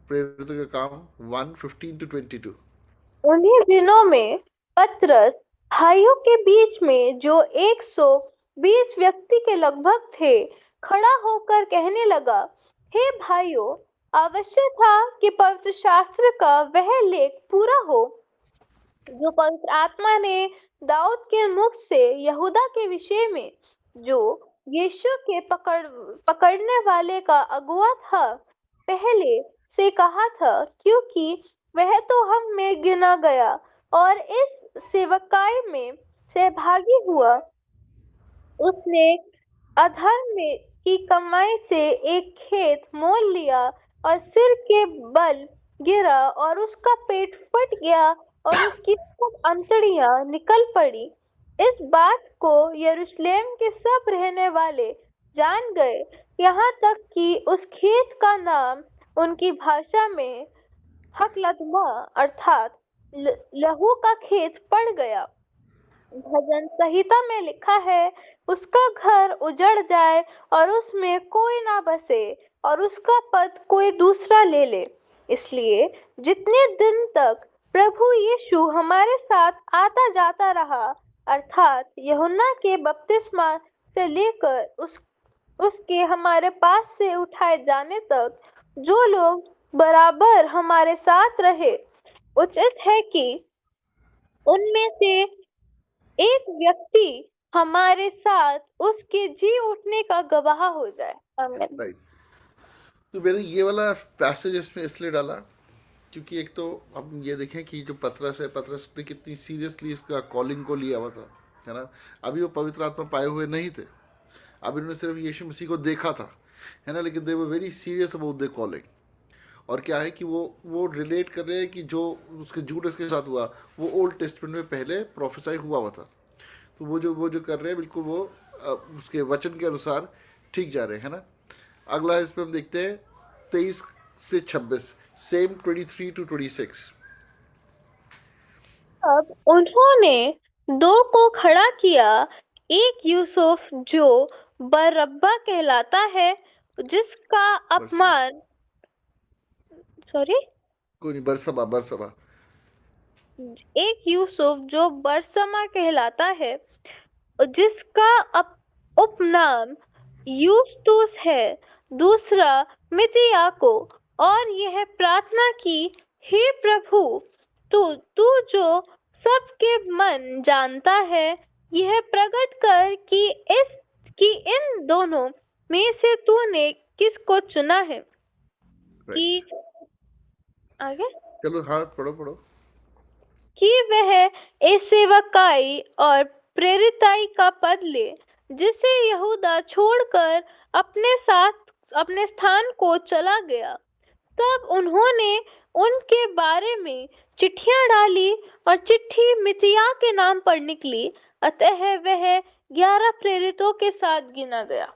B: प्रेरितों के काम 1:15 to 22।
D: उन्हीं दिनों में पतरस भाइयों के बीच में जो 120 व्यक्ति के लगभग थे खड़ा होकर कहने लगा, हे भाइयों, आवश्यक था कि पवित्र शास्त्र का वह लेख पूरा हो जो पवित्र आत्मा ने दाऊद के मुख से यहूदा के विषय में, जो यीशु के पकड़ने वाले का अगुआ था, पहले से कहा था, क्योंकि वह तो हम में गिना गया और इस सेवकाई में सहभागी हुआ। उसने अधर्म में की कमाई से एक खेत मोल लिया और सिर के बल गिरा और उसका पेट फट गया और उसकी सब अंतड़ियां निकल पड़ी। इस बात को यरूशलेम के सब रहने वाले जान गए, यहाँ तक कि उस खेत का नाम उनकी भाषा में हकलदमा अर्थात लहू का खेत पड़ गया। भजन संहिता में लिखा है, उसका घर उजड़ जाए और उसमें कोई ना बसे और उसका पद कोई दूसरा ले ले। इसलिए जितने दिन तक प्रभु यीशु हमारे साथ आता जाता रहा, अर्थात यूहन्ना के बपतिस्मा से लेकर उसके हमारे पास से उठाए जाने तक, जो लोग बराबर हमारे साथ रहे, उचित है कि उनमें से एक व्यक्ति हमारे साथ उसके जी उठने का गवाह हो जाए। आमीन।
B: राइट। तो मैंने ये वाला पैसेज इसमें इसलिए डाला क्योंकि एक तो हम ये देखें कि जो पतरस है, पतरस ने कितनी सीरियसली इसका कॉलिंग को लिया हुआ था, है ना। अभी वो पवित्र आत्मा पाए हुए नहीं थे, अभी उन्होंने सिर्फ यीशु मसीह को देखा था, है ना, लेकिन they were very serious about the calling. और क्या है कि वो रिलेट कर रहे हैं कि जो उसके जूडस के साथ हुआ वो ओल्ड टेस्टमेंट में पहले प्रोफेसाई हुआ था। तो वो जो कर रहे हैं बिल्कुल वो उसके वचन के अनुसार ठीक जा रहे हैं, है ना। अगला इसमें हम देखते हैं 23 से 26, सेम 23 to 26।
D: अब उन्होंने दो को खड़ा किया, एक यूसुफ जो बरअब्बा कहलाता है, जिसका अपमान
B: कोई नहीं, बरसबा
D: एक यूसुफ जो बरसमा कहलाता है, जिसका उपनाम यूस्तुस है, दूसरा मितियाको, और यह प्रार्थना की, हे प्रभु, तू जो सबके मन जानता है, यह प्रकट कर कि इन दोनों में से तूने किसको चुना है कि आगे
B: चलो हाँ पढ़ो।
D: कि वह इस सेवकाई और प्रेरिताई का पद ले, जिसे यहूदा छोड़कर अपने स्थान को चला गया। तब उन्होंने उनके बारे में चिट्ठियां डाली और चिट्ठी मितिया के नाम पर निकली, अतः वह 11 प्रेरितों के साथ गिना गया।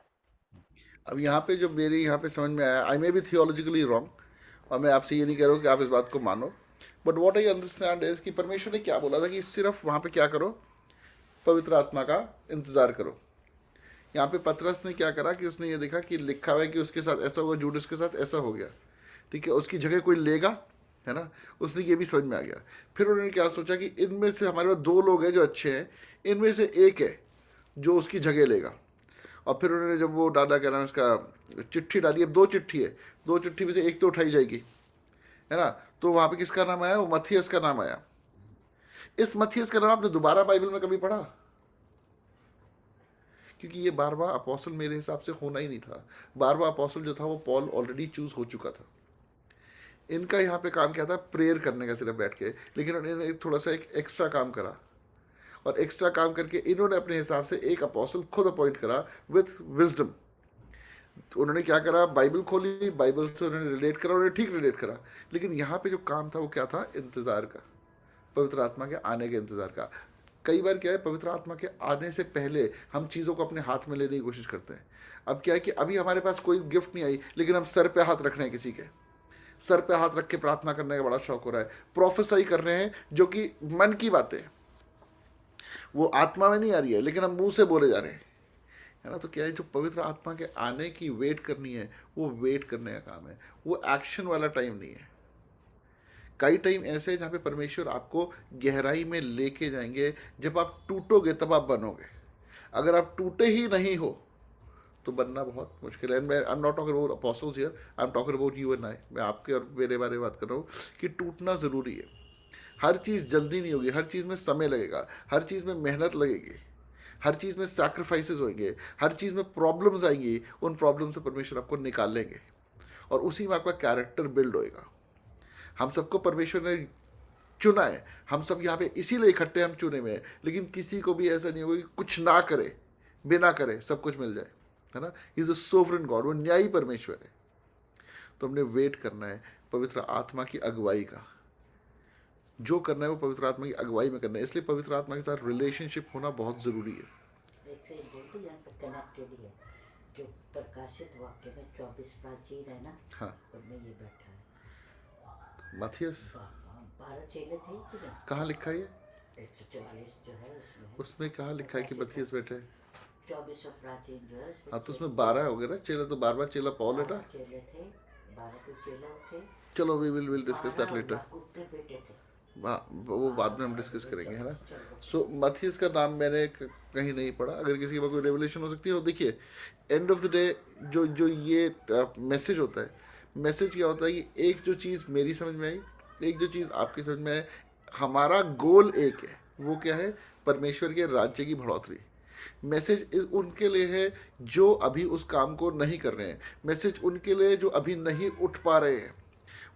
B: अब यहाँ पे जो मेरे यहाँ पे समझ में आया, आई मे बी थियोलॉजिकली रॉन्ग, और मैं आपसे ये नहीं कह रहा हूँ कि आप इस बात को मानो, but what I understand is कि परमेश्वर ने क्या बोला था कि सिर्फ वहाँ पे क्या करो, पवित्र आत्मा का इंतजार करो। यहाँ पे पतरस ने क्या करा कि उसने ये देखा कि लिखा हुआ है कि उसके साथ ऐसा होगा, जूडस के साथ ऐसा हो गया, ठीक है, उसकी जगह कोई लेगा, है ना, उसने ये भी समझ में आ गया। फिर उन्होंने क्या सोचा कि इनमें से हमारे पास 2 लोग हैं जो अच्छे हैं, इनमें से एक है जो उसकी जगह लेगा। और फिर उन्होंने जब वो डाला, क्या नाम इसका, चिट्ठी डाली, अब 2 चिट्ठी है, 2 चिट्ठी में से एक तो उठाई जाएगी, है ना। तो वहाँ पे किसका नाम आया, वो मथियस का नाम आया। इस मथियस का नाम आपने दोबारा बाइबल में कभी पढ़ा? क्योंकि ये 12वां अपोस्टल मेरे हिसाब से होना ही नहीं था। 12वां अपोस्टल जो था वो पॉल ऑलरेडी चूज हो चुका था। इनका यहाँ पे काम क्या था, प्रेयर करने का सिर्फ बैठ के, लेकिन उन्होंने थोड़ा सा एक एक्स्ट्रा काम करा, और एक्स्ट्रा काम करके इन्होंने अपने हिसाब से एक अपोस्टल खुद अपॉइंट करा विथ विजडम। तो उन्होंने क्या करा, बाइबल खोली, बाइबल से उन्होंने रिलेट करा, उन्होंने ठीक रिलेट करा, लेकिन यहाँ पे जो काम था वो क्या था, इंतजार का, पवित्र आत्मा के आने के इंतजार का। कई बार क्या है, पवित्र आत्मा के आने से पहले हम चीज़ों को अपने हाथ में लेने की कोशिश करते हैं। अब क्या है कि अभी हमारे पास कोई गिफ्ट नहीं आई, लेकिन हम सर पे हाथ रख रहे हैं, किसी के सर पे हाथ रख के प्रार्थना करने का बड़ा शौक हो रहा है, प्रोफेसाई कर रहे हैं, जो कि मन की बातें, वो आत्मा में नहीं आ रही है, लेकिन हम मुंह से बोले जा रहे हैं, है ना। तो क्या है, जो पवित्र आत्मा के आने की वेट करनी है, वो वेट करने का काम है, वो एक्शन वाला टाइम नहीं है। कई टाइम ऐसे है जहाँ पे परमेश्वर आपको गहराई में लेके जाएंगे, जब आप टूटोगे तब आप बनोगे। अगर आप टूटे ही नहीं हो तो बनना बहुत मुश्किल है। मैं I am not talking about apostles here, I am talking about you and I. मैं आपके और मेरे बारे में बात कर रहा हूँ कि टूटना ज़रूरी है। हर चीज़ जल्दी नहीं होगी, हर चीज़ में समय लगेगा, हर चीज़ में मेहनत लगेगी, हर चीज़ में सैक्रिफाइसेस होंगे, हर चीज़ में प्रॉब्लम्स आएंगी। उन प्रॉब्लम से परमेश्वर आपको निकाल लेंगे और उसी में आपका कैरेक्टर बिल्ड होएगा। हम सबको परमेश्वर ने चुना है, हम सब यहाँ पे इसीलिए इकट्ठे हम चुने हुए हैं, लेकिन किसी को भी ऐसा नहीं होगा कि कुछ ना करे, बिना करे सब कुछ मिल जाए। है ना, इज अ सोवरेन गॉड, वो न्यायी परमेश्वर है। तो हमने वेट करना है पवित्र आत्मा की अगुवाई का, जो करना है वो पवित्र आत्मा की अगुवाई में करना है। इसलिए पवित्र आत्मा के साथ रिलेशनशिप होना बहुत ज़रूरी है।
E: एक से एक बोलते यहाँ पर कनेक्टेड ही है। जो प्रकाशित वाक्य में 24 प्राचीन है ना,
B: हाँ,
E: उनमें ये बैठा है।
B: मथियस
E: 12 चेले थे कि नहीं?
B: कहाँ लिखा है ये?
E: 144 जो है उसमें
B: उसमें कहाँ लिखा है कि मथियस बैठे हैं?
E: 24 प्राचीन जो है उसमें
B: हाँ, तो उसमें 12 हो गए ना चेला, तो 12वां चेला पौल है ना।
E: 12 चेले थे, 12 तो चेला थे।
B: चलो we will discuss that
E: 12
B: later.
E: याकूब के बेटे थे।
B: वो बाद में हम डिस्कस करेंगे, है ना। सो मथियस का नाम मैंने कहीं नहीं पढ़ा। अगर किसी के पास कोई रेवलेशन हो सकती है, तो देखिए एंड ऑफ द डे जो जो ये मैसेज होता है, मैसेज क्या होता है कि एक जो चीज़ मेरी समझ में आई, एक जो चीज़ आपकी समझ में आई, हमारा गोल एक है। वो क्या है? परमेश्वर के राज्य की बढ़ोतरी। मैसेज उनके लिए है जो अभी उस काम को नहीं कर रहे हैं। मैसेज उनके लिए जो अभी नहीं उठ पा रहे हैं,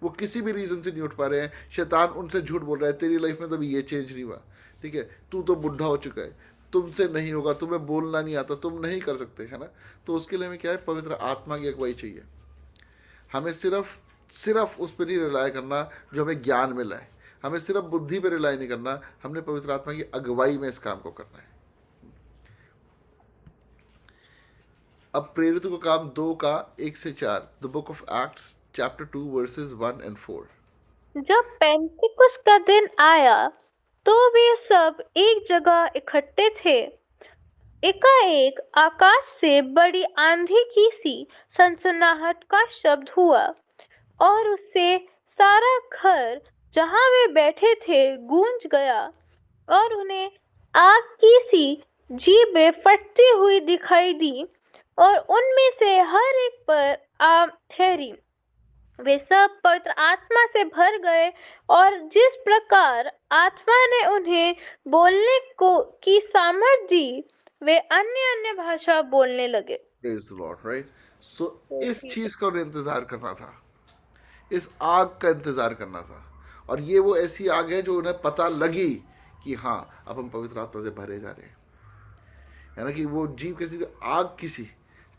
B: वो किसी भी रीज़न से नहीं उठ पा रहे हैं। शैतान उनसे झूठ बोल रहा है, तेरी लाइफ में तो अभी ये चेंज नहीं हुआ, ठीक है, तू तो बुढ़ा हो चुका है, तुमसे नहीं होगा, तुम्हें बोलना नहीं आता, तुम नहीं कर सकते, है ना। तो उसके लिए हमें क्या है? पवित्र आत्मा की अगुवाई चाहिए। हमें सिर्फ उस पर नहीं रिलाय करना जो हमें ज्ञान मिला है, हमें सिर्फ बुद्धि पर रिलाय नहीं करना, हमने पवित्र आत्मा की अगुवाई में इस काम को करना है। अब प्रेरितों का काम 2 का 1 से 4, the book of acts chapter 2 versus 1 and 4।
D: जब पेंटिकुस का दिन आया तो वे सब एक जगह इकट्ठे थे। एकाएक आकाश से बड़ी आंधी की सी सनसनाहट का शब्द हुआ और उससे सारा घर जहां वे बैठे थे गूंज गया और उन्हें आग की सी जीभें फटती हुई दिखाई दी और उनमें से हर एक पर आ ठहरी। वे सब पवित्र आत्मा से भर गए और जिस प्रकार आत्मा ने उन्हें बोलने को की सामर्थ दी, वे अन्य अन्य भाषा बोलने लगे।
B: Praise the Lord, right. So इस चीज का उन्हें इंतजार करना था, इस आग का इंतजार करना था। और ये वो ऐसी आग है जो उन्हें पता लगी कि हाँ, अब हम पवित्र आत्मा से भरे जा रहे हैं, है ना। कि वो जीव कैसी आग किसी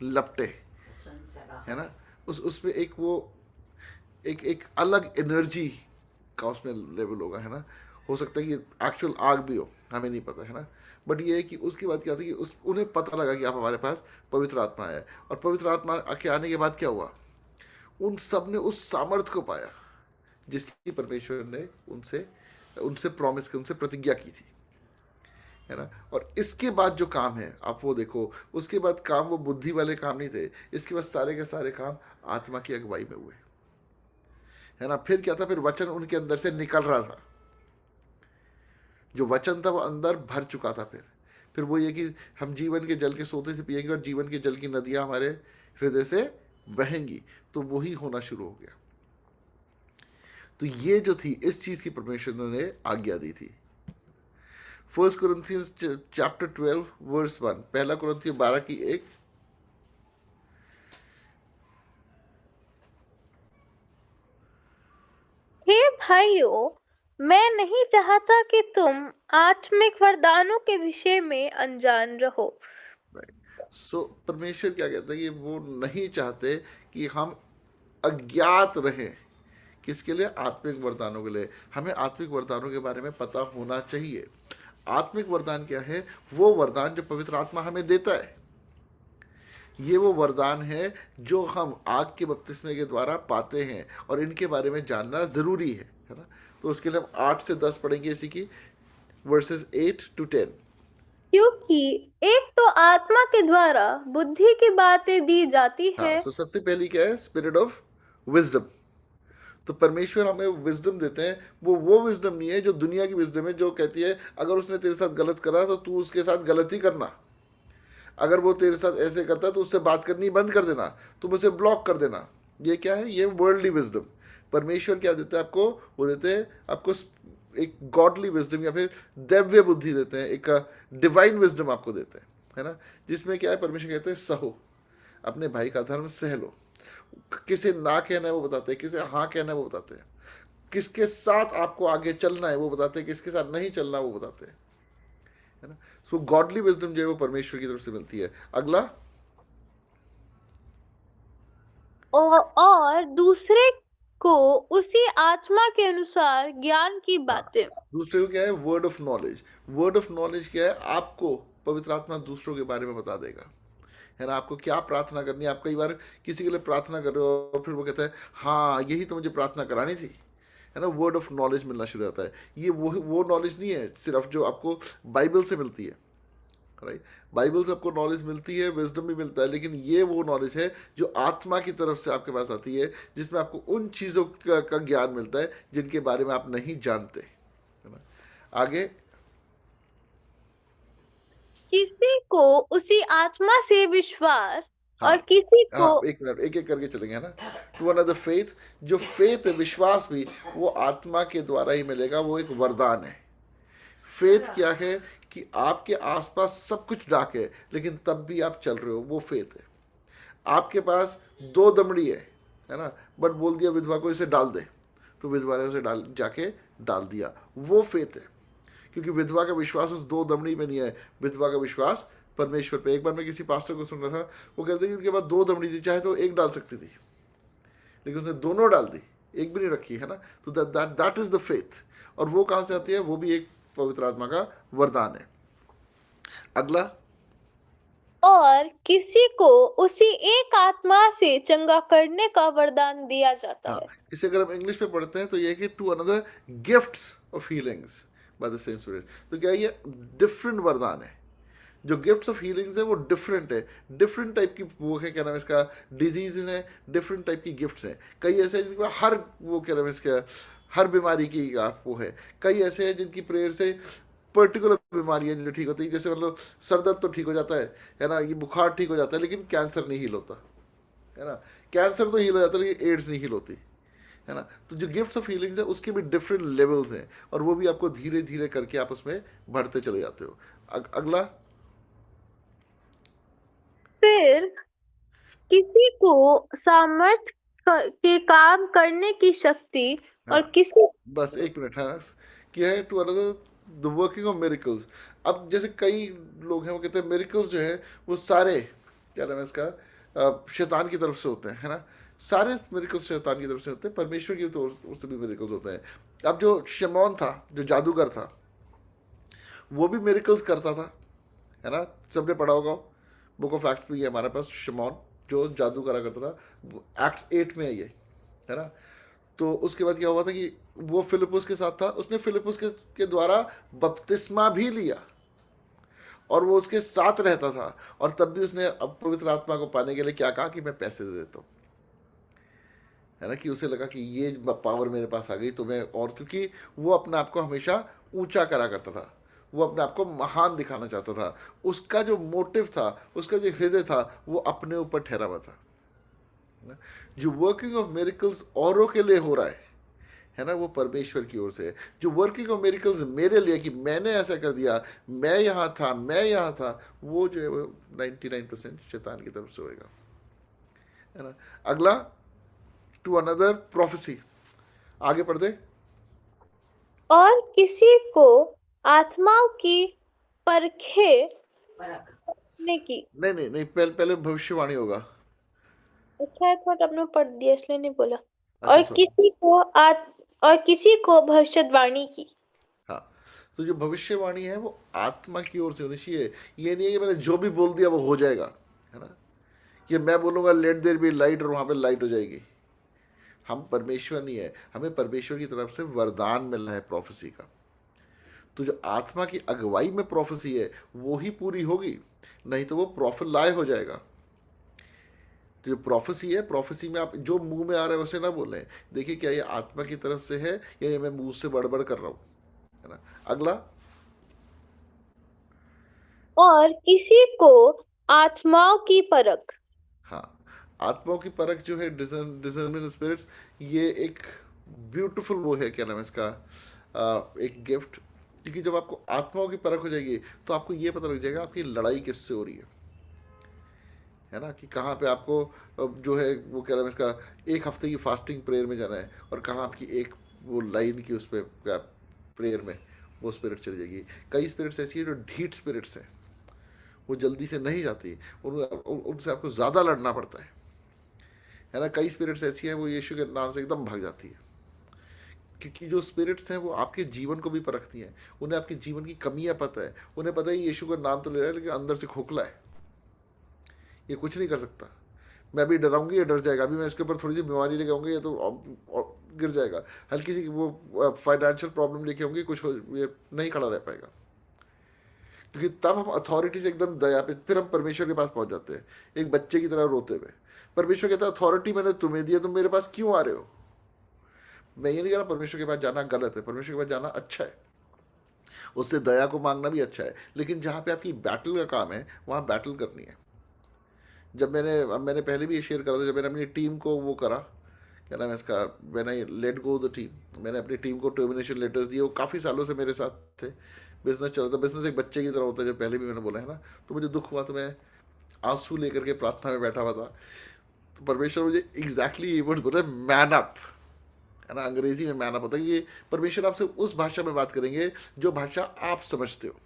B: लपटे, है ना, उसमें एक वो एक अलग एनर्जी का उसमें लेवल होगा, है ना। हो सकता है कि एक्चुअल आग भी हो, हमें नहीं पता, है ना। बट ये है कि उसके बाद क्या था कि उन्हें पता लगा कि आप हमारे पास पवित्र आत्मा है। और पवित्र आत्मा के आने के बाद क्या हुआ? उन सब ने उस सामर्थ्य को पाया जिसकी परमेश्वर ने उनसे प्रॉमिस की, उनसे प्रतिज्ञा की थी, है ना। और इसके बाद जो काम है आप वो देखो, उसके बाद काम वो बुद्धि वाले काम नहीं थे, इसके बाद सारे के सारे काम आत्मा की अगुवाई में हुए, है ना। फिर क्या था? फिर वचन उनके अंदर से निकल रहा था, जो वचन था वो अंदर भर चुका था। फिर वो ये कि हम जीवन के जल के सोते से पिएंगे और जीवन के जल की नदियां हमारे हृदय से बहेंगी। तो वही होना शुरू हो गया। तो ये जो थी, इस चीज की परमेश्वर ने आज्ञा दी थी। 1 Corinthians चैप्टर 12 वर्स 1, पहला कुरिन्थियों 12 की 1।
D: हे भाइयों, मैं नहीं चाहता कि तुम आत्मिक वरदानों के विषय में अनजान रहो।
B: सो परमेश्वर क्या कहता है कि वो नहीं चाहते कि हम अज्ञात रहें। किसके लिए? आत्मिक वरदानों के लिए। हमें आत्मिक वरदानों के बारे में पता होना चाहिए। आत्मिक वरदान क्या है? वो वरदान जो पवित्र आत्मा हमें देता है। ये वो वरदान है जो हम आग के बपतिस्मे के द्वारा पाते हैं, और इनके बारे में जानना जरूरी है ना। तो उसके लिए हम 8 से 10 पढ़ेंगे, इसी की वर्सेस 8 to 10।
D: क्योंकि एक तो आत्मा के द्वारा बुद्धि की बातें दी जाती है।
B: हाँ, तो सबसे पहली क्या है? Spirit of wisdom. तो परमेश्वर हमें विजडम देते हैं। वो विजडम नहीं है जो दुनिया की विजडम है, जो कहती है अगर उसने तेरे साथ गलत करा तो तू उसके साथ गलत ही करना, अगर वो तेरे साथ ऐसे करता है तो उससे बात करनी बंद कर देना, तुम उसे ब्लॉक कर देना। ये क्या है? ये वर्ल्डली विजडम। परमेश्वर क्या देते हैं आपको? वो देते हैं आपको एक गॉडली विजडम, या फिर दैव्य बुद्धि देते हैं, एक डिवाइन विजडम आपको देते हैं, है ना। जिसमें क्या है? परमेश्वर कहते हैं सहो, अपने भाई का धर्म सह लो। किसे ना कहना है वो बताते हैं, किसे हाँ कहना है वो बताते हैं, किसके साथ आपको आगे चलना है वो बताते हैं, किसके साथ नहीं चलना वो बताते हैं, है ना। सो गॉडली विजडम जो है वो परमेश्वर की तरफ से मिलती है। अगला
D: और दूसरे को उसी आत्मा के अनुसार ज्ञान की
B: हाँ,
D: बातें।
B: दूसरे को क्या है? Word of knowledge. Word of knowledge क्या है? आपको पवित्र आत्मा दूसरों के बारे में बता देगा, है ना। आपको क्या प्रार्थना करनी है। आप कई बार किसी के लिए प्रार्थना कर रहे हो और फिर वो कहता है हाँ यही तो मुझे प्रार्थना करानी थी, है ना। वर्ड ऑफ नॉलेज मिलना शुरू होता है। ये वो नॉलेज नहीं है सिर्फ जो आपको बाइबल से मिलती है, राइट। बाइबल से आपको नॉलेज मिलती है, विजडम भी मिलता है, लेकिन ये वो नॉलेज है जो आत्मा की तरफ से आपके पास आती है, जिसमें आपको उन चीज़ों का ज्ञान मिलता है जिनके बारे में आप नहीं जानते, है ना। आगे।
D: किसी को उसी आत्मा से विश्वास
B: हाँ
D: और किसी को
B: हाँ, एक मिनट, एक एक करके चलेंगे, है ना। टू अनदर फेथ, जो फेथ है, विश्वास भी, वो आत्मा के द्वारा ही मिलेगा, वो एक वरदान है। फेथ क्या है? कि आपके आसपास सब कुछ डाक है लेकिन तब भी आप चल रहे हो, वो फेथ है। आपके पास 2 दमड़ी है ना, बट बोल दिया विधवा को इसे डाल दे, तो विधवा ने उसे जाके डाल दिया, वो फेथ है। क्योंकि विधवा का विश्वास उस 2 दमड़ी में नहीं है, विधवा का विश्वास परमेश्वर पे। एक बार मैं किसी पास्टर को सुन रहा था, वो कहते कि उनके पास 2 दमड़ी थी, चाहे तो एक डाल सकती थी, लेकिन उसने दोनों डाल दी, एक भी नहीं रखी, है ना। तो दैट इज द फेथ। और वो कहाँ से आती है? वो भी एक पवित्र आत्मा का वरदान है। अगला।
D: और किसी को उसी एक आत्मा से चंगा करने का वरदान दिया जाता
B: हाँ,
D: है।
B: इसे अगर हम इंग्लिश में पढ़ते हैं तो ये है कि to another gifts of healings by the same spirit. तो क्या ये डिफरेंट वरदान है? जो गिफ्ट्स ऑफ हीलिंग्स है वो डिफरेंट है, डिफरेंट टाइप की वो है, क्या नाम है इसका, डिजीज है, डिफरेंट टाइप की गिफ्ट्स हैं। कई ऐसे हैं जिनके हर वो क्या नाम है इसका, हर बीमारी की वो है। कई ऐसे हैं जिनकी प्रेयर से पर्टिकुलर बीमारियां जो ठीक होती है, जैसे मतलब सर दर्द तो ठीक हो जाता है ना, ये बुखार ठीक हो जाता है, लेकिन कैंसर नहीं हील होता, है ना। कैंसर तो हील हो जाता है लेकिन एड्स नहीं हील होती, है ना। तो जो गिफ्ट्स ऑफ हीलिंग्स है उसके भी डिफरेंट लेवल्स हैं, और वो भी आपको धीरे धीरे करके आप उसमें बढ़ते चले जाते हो। अगला।
D: फिर किसी को सामर्थ के काम करने की शक्ति और
B: हाँ,
D: किसी
B: बस एक मिनट, है ना। क्या है? To another the working of miracles. अब जैसे कई लोग हैं वो कहते हैं मिरेकल्स जो है वो सारे, क्या नाम है इसका, शैतान की तरफ से होते हैं, है ना। सारे मिरेकल्स शैतान की तरफ से होते हैं, परमेश्वर की तो ओर से भी मिरेकल्स होते हैं। अब जो शमौन था, जो जादूगर था, वो भी मिरेकल्स करता था, है ना। सबने पढ़ा होगा, बुक ऑफ एक्ट्स में ये हमारे पास शमौन जो जादू करा करता था, एक्ट्स 8 में है ये, है ना। तो उसके बाद क्या हुआ था कि वो फिलिपुस के साथ था, उसने फिलिपुस के द्वारा बपतिस्मा भी लिया और वो उसके साथ रहता था, और तब भी उसने अब पवित्र आत्मा को पाने के लिए क्या कहा कि मैं पैसे दे देता हूँ, है ना। कि उसे लगा कि ये पावर मेरे पास आ गई तो मैं, और क्योंकि वो अपने आप को हमेशा ऊंचा करा करता था, वो अपने आप को महान दिखाना चाहता था, उसका जो मोटिव था, उसका जो हृदय था, वो अपने ऊपर ठहरा हुआ था, है ना। जो वर्किंग ऑफ मेरिकल्स औरों के लिए हो रहा है ना, वो परमेश्वर की ओर से है। जो वर्किंग ऑफ मेरिकल्स मेरे लिए कि मैंने ऐसा कर दिया, मैं यहाँ था, मैं यहाँ था, वो जो है वो 99% शैतान की तरफ से होएगा, है ना। अगला। To another prophecy. आगे पढ़ दे।
D: और किसी को आत्माओं की परखे
E: परख
D: करने की।
B: नहीं नहीं नहीं, पहले भविष्यवाणी होगा।
D: अच्छा है, थोड़ा आपने पढ़ दिया इसलिए नहीं बोला।
B: अच्छा, सॉरी।
D: और किसी को भविष्यवाणी की।
B: हाँ, तो जो भविष्यवाणी है वो आत्मा की ओर से होनी चाहिए। ये नहीं है कि मैंने जो भी बोल दिया वो हो जाएगा, है ना। कि मैं बोलूँगा लेट देयर बी लाइट और वहाँ पे लाइट हो जाएगी। हम परमेश्वर नहीं है, हमें परमेश्वर की तरफ से वरदान मिलना है प्रोफेसी का। तो जो आत्मा की अगुवाई में प्रोफेसी है वो ही पूरी होगी, नहीं तो वो प्रोफेलाय हो जाएगा। जो प्रोफेसी है, प्रोफेसी में आप जो मुंह में आ रहा है उसे ना बोलें, देखिए क्या ये आत्मा की तरफ से है या ये मैं मुंह से बड़बड़ कर रहा हूँ, है ना। अगला।
D: और किसी को आत्माओं की परख।
B: हाँ, आत्माओं की परख जो है, डिसर्निंग स्पिरिट्स, ये एक ब्यूटीफुल वो है, क्या नाम है इसका, एक गिफ्ट। क्योंकि जब आपको आत्माओं की परख हो जाएगी तो आपको ये पता लग जाएगा आपकी लड़ाई किससे हो रही है ना। कि कहाँ पे आपको जो है वो, क्या नाम है इसका, एक हफ्ते की फास्टिंग प्रेयर में जाना है, और कहाँ आपकी एक वो लाइन की उस पर प्रेयर में वो स्पिरिट चली जाएगी। कई स्पिरिट्स ऐसी है जो ढीठ स्पिरिट्स हैं, वो जल्दी से नहीं जाती, उनसे आपको ज़्यादा लड़ना पड़ता है ना। कई स्पिरिट्स ऐसी हैं वो यीशु के नाम से एकदम भाग जाती है, क्योंकि जो स्पिरिट्स हैं वो आपके जीवन को भी परखती हैं, उन्हें आपके जीवन की कमियां पता है, उन्हें पता है यीशु का नाम तो ले रहा है लेकिन अंदर से खोखला है, ये कुछ नहीं कर सकता। मैं अभी डराऊंगी ये डर जाएगा, अभी मैं इसके ऊपर थोड़ी सी बीमारी लेके आऊँगी ये तो गिर जाएगा, हल्की सी वो फाइनेंशियल प्रॉब्लम लेके आऊँगी कुछ हो, ये नहीं खड़ा रह पाएगा। क्योंकि तब हम अथॉरिटी से एकदम दया पे फिर हम परमेश्वर के पास पहुंच जाते हैं, एक बच्चे की तरह रोते हुए। परमेश्वर कहता है अथॉरिटी मैंने तुम्हें दी है, तुम मेरे पास क्यों आ रहे हो। मैं ये नहीं कह रहा परमेश्वर के पास जाना गलत है, परमेश्वर के पास जाना अच्छा है, उससे दया को मांगना भी अच्छा है, लेकिन जहाँ पे आपकी बैटल का काम है वहाँ बैटल करनी है। जब मैंने पहले भी ये शेयर करा था, जब मैंने अपनी टीम को वो करा, क्या नाम है इसका, when I let go the team, मैंने अपनी टीम को टर्मिनेशन लेटर्स दिए। वो काफ़ी सालों से मेरे साथ थे, बिजनेस चल रहा था, बिजनेस एक बच्चे की तरह होता है, जब पहले भी मैंने बोला है ना। तो मुझे दुख हुआ तो मैं आंसू लेकर के प्रार्थना में बैठा हुआ था, तो परमेश्वर मुझे एग्जैक्टली ये वर्ड बोला, मैन अप, है ना। अंग्रेजी में मैन अप होता है कि परमेश्वर आपसे उस भाषा में बात करेंगे जो भाषा आप समझते हो,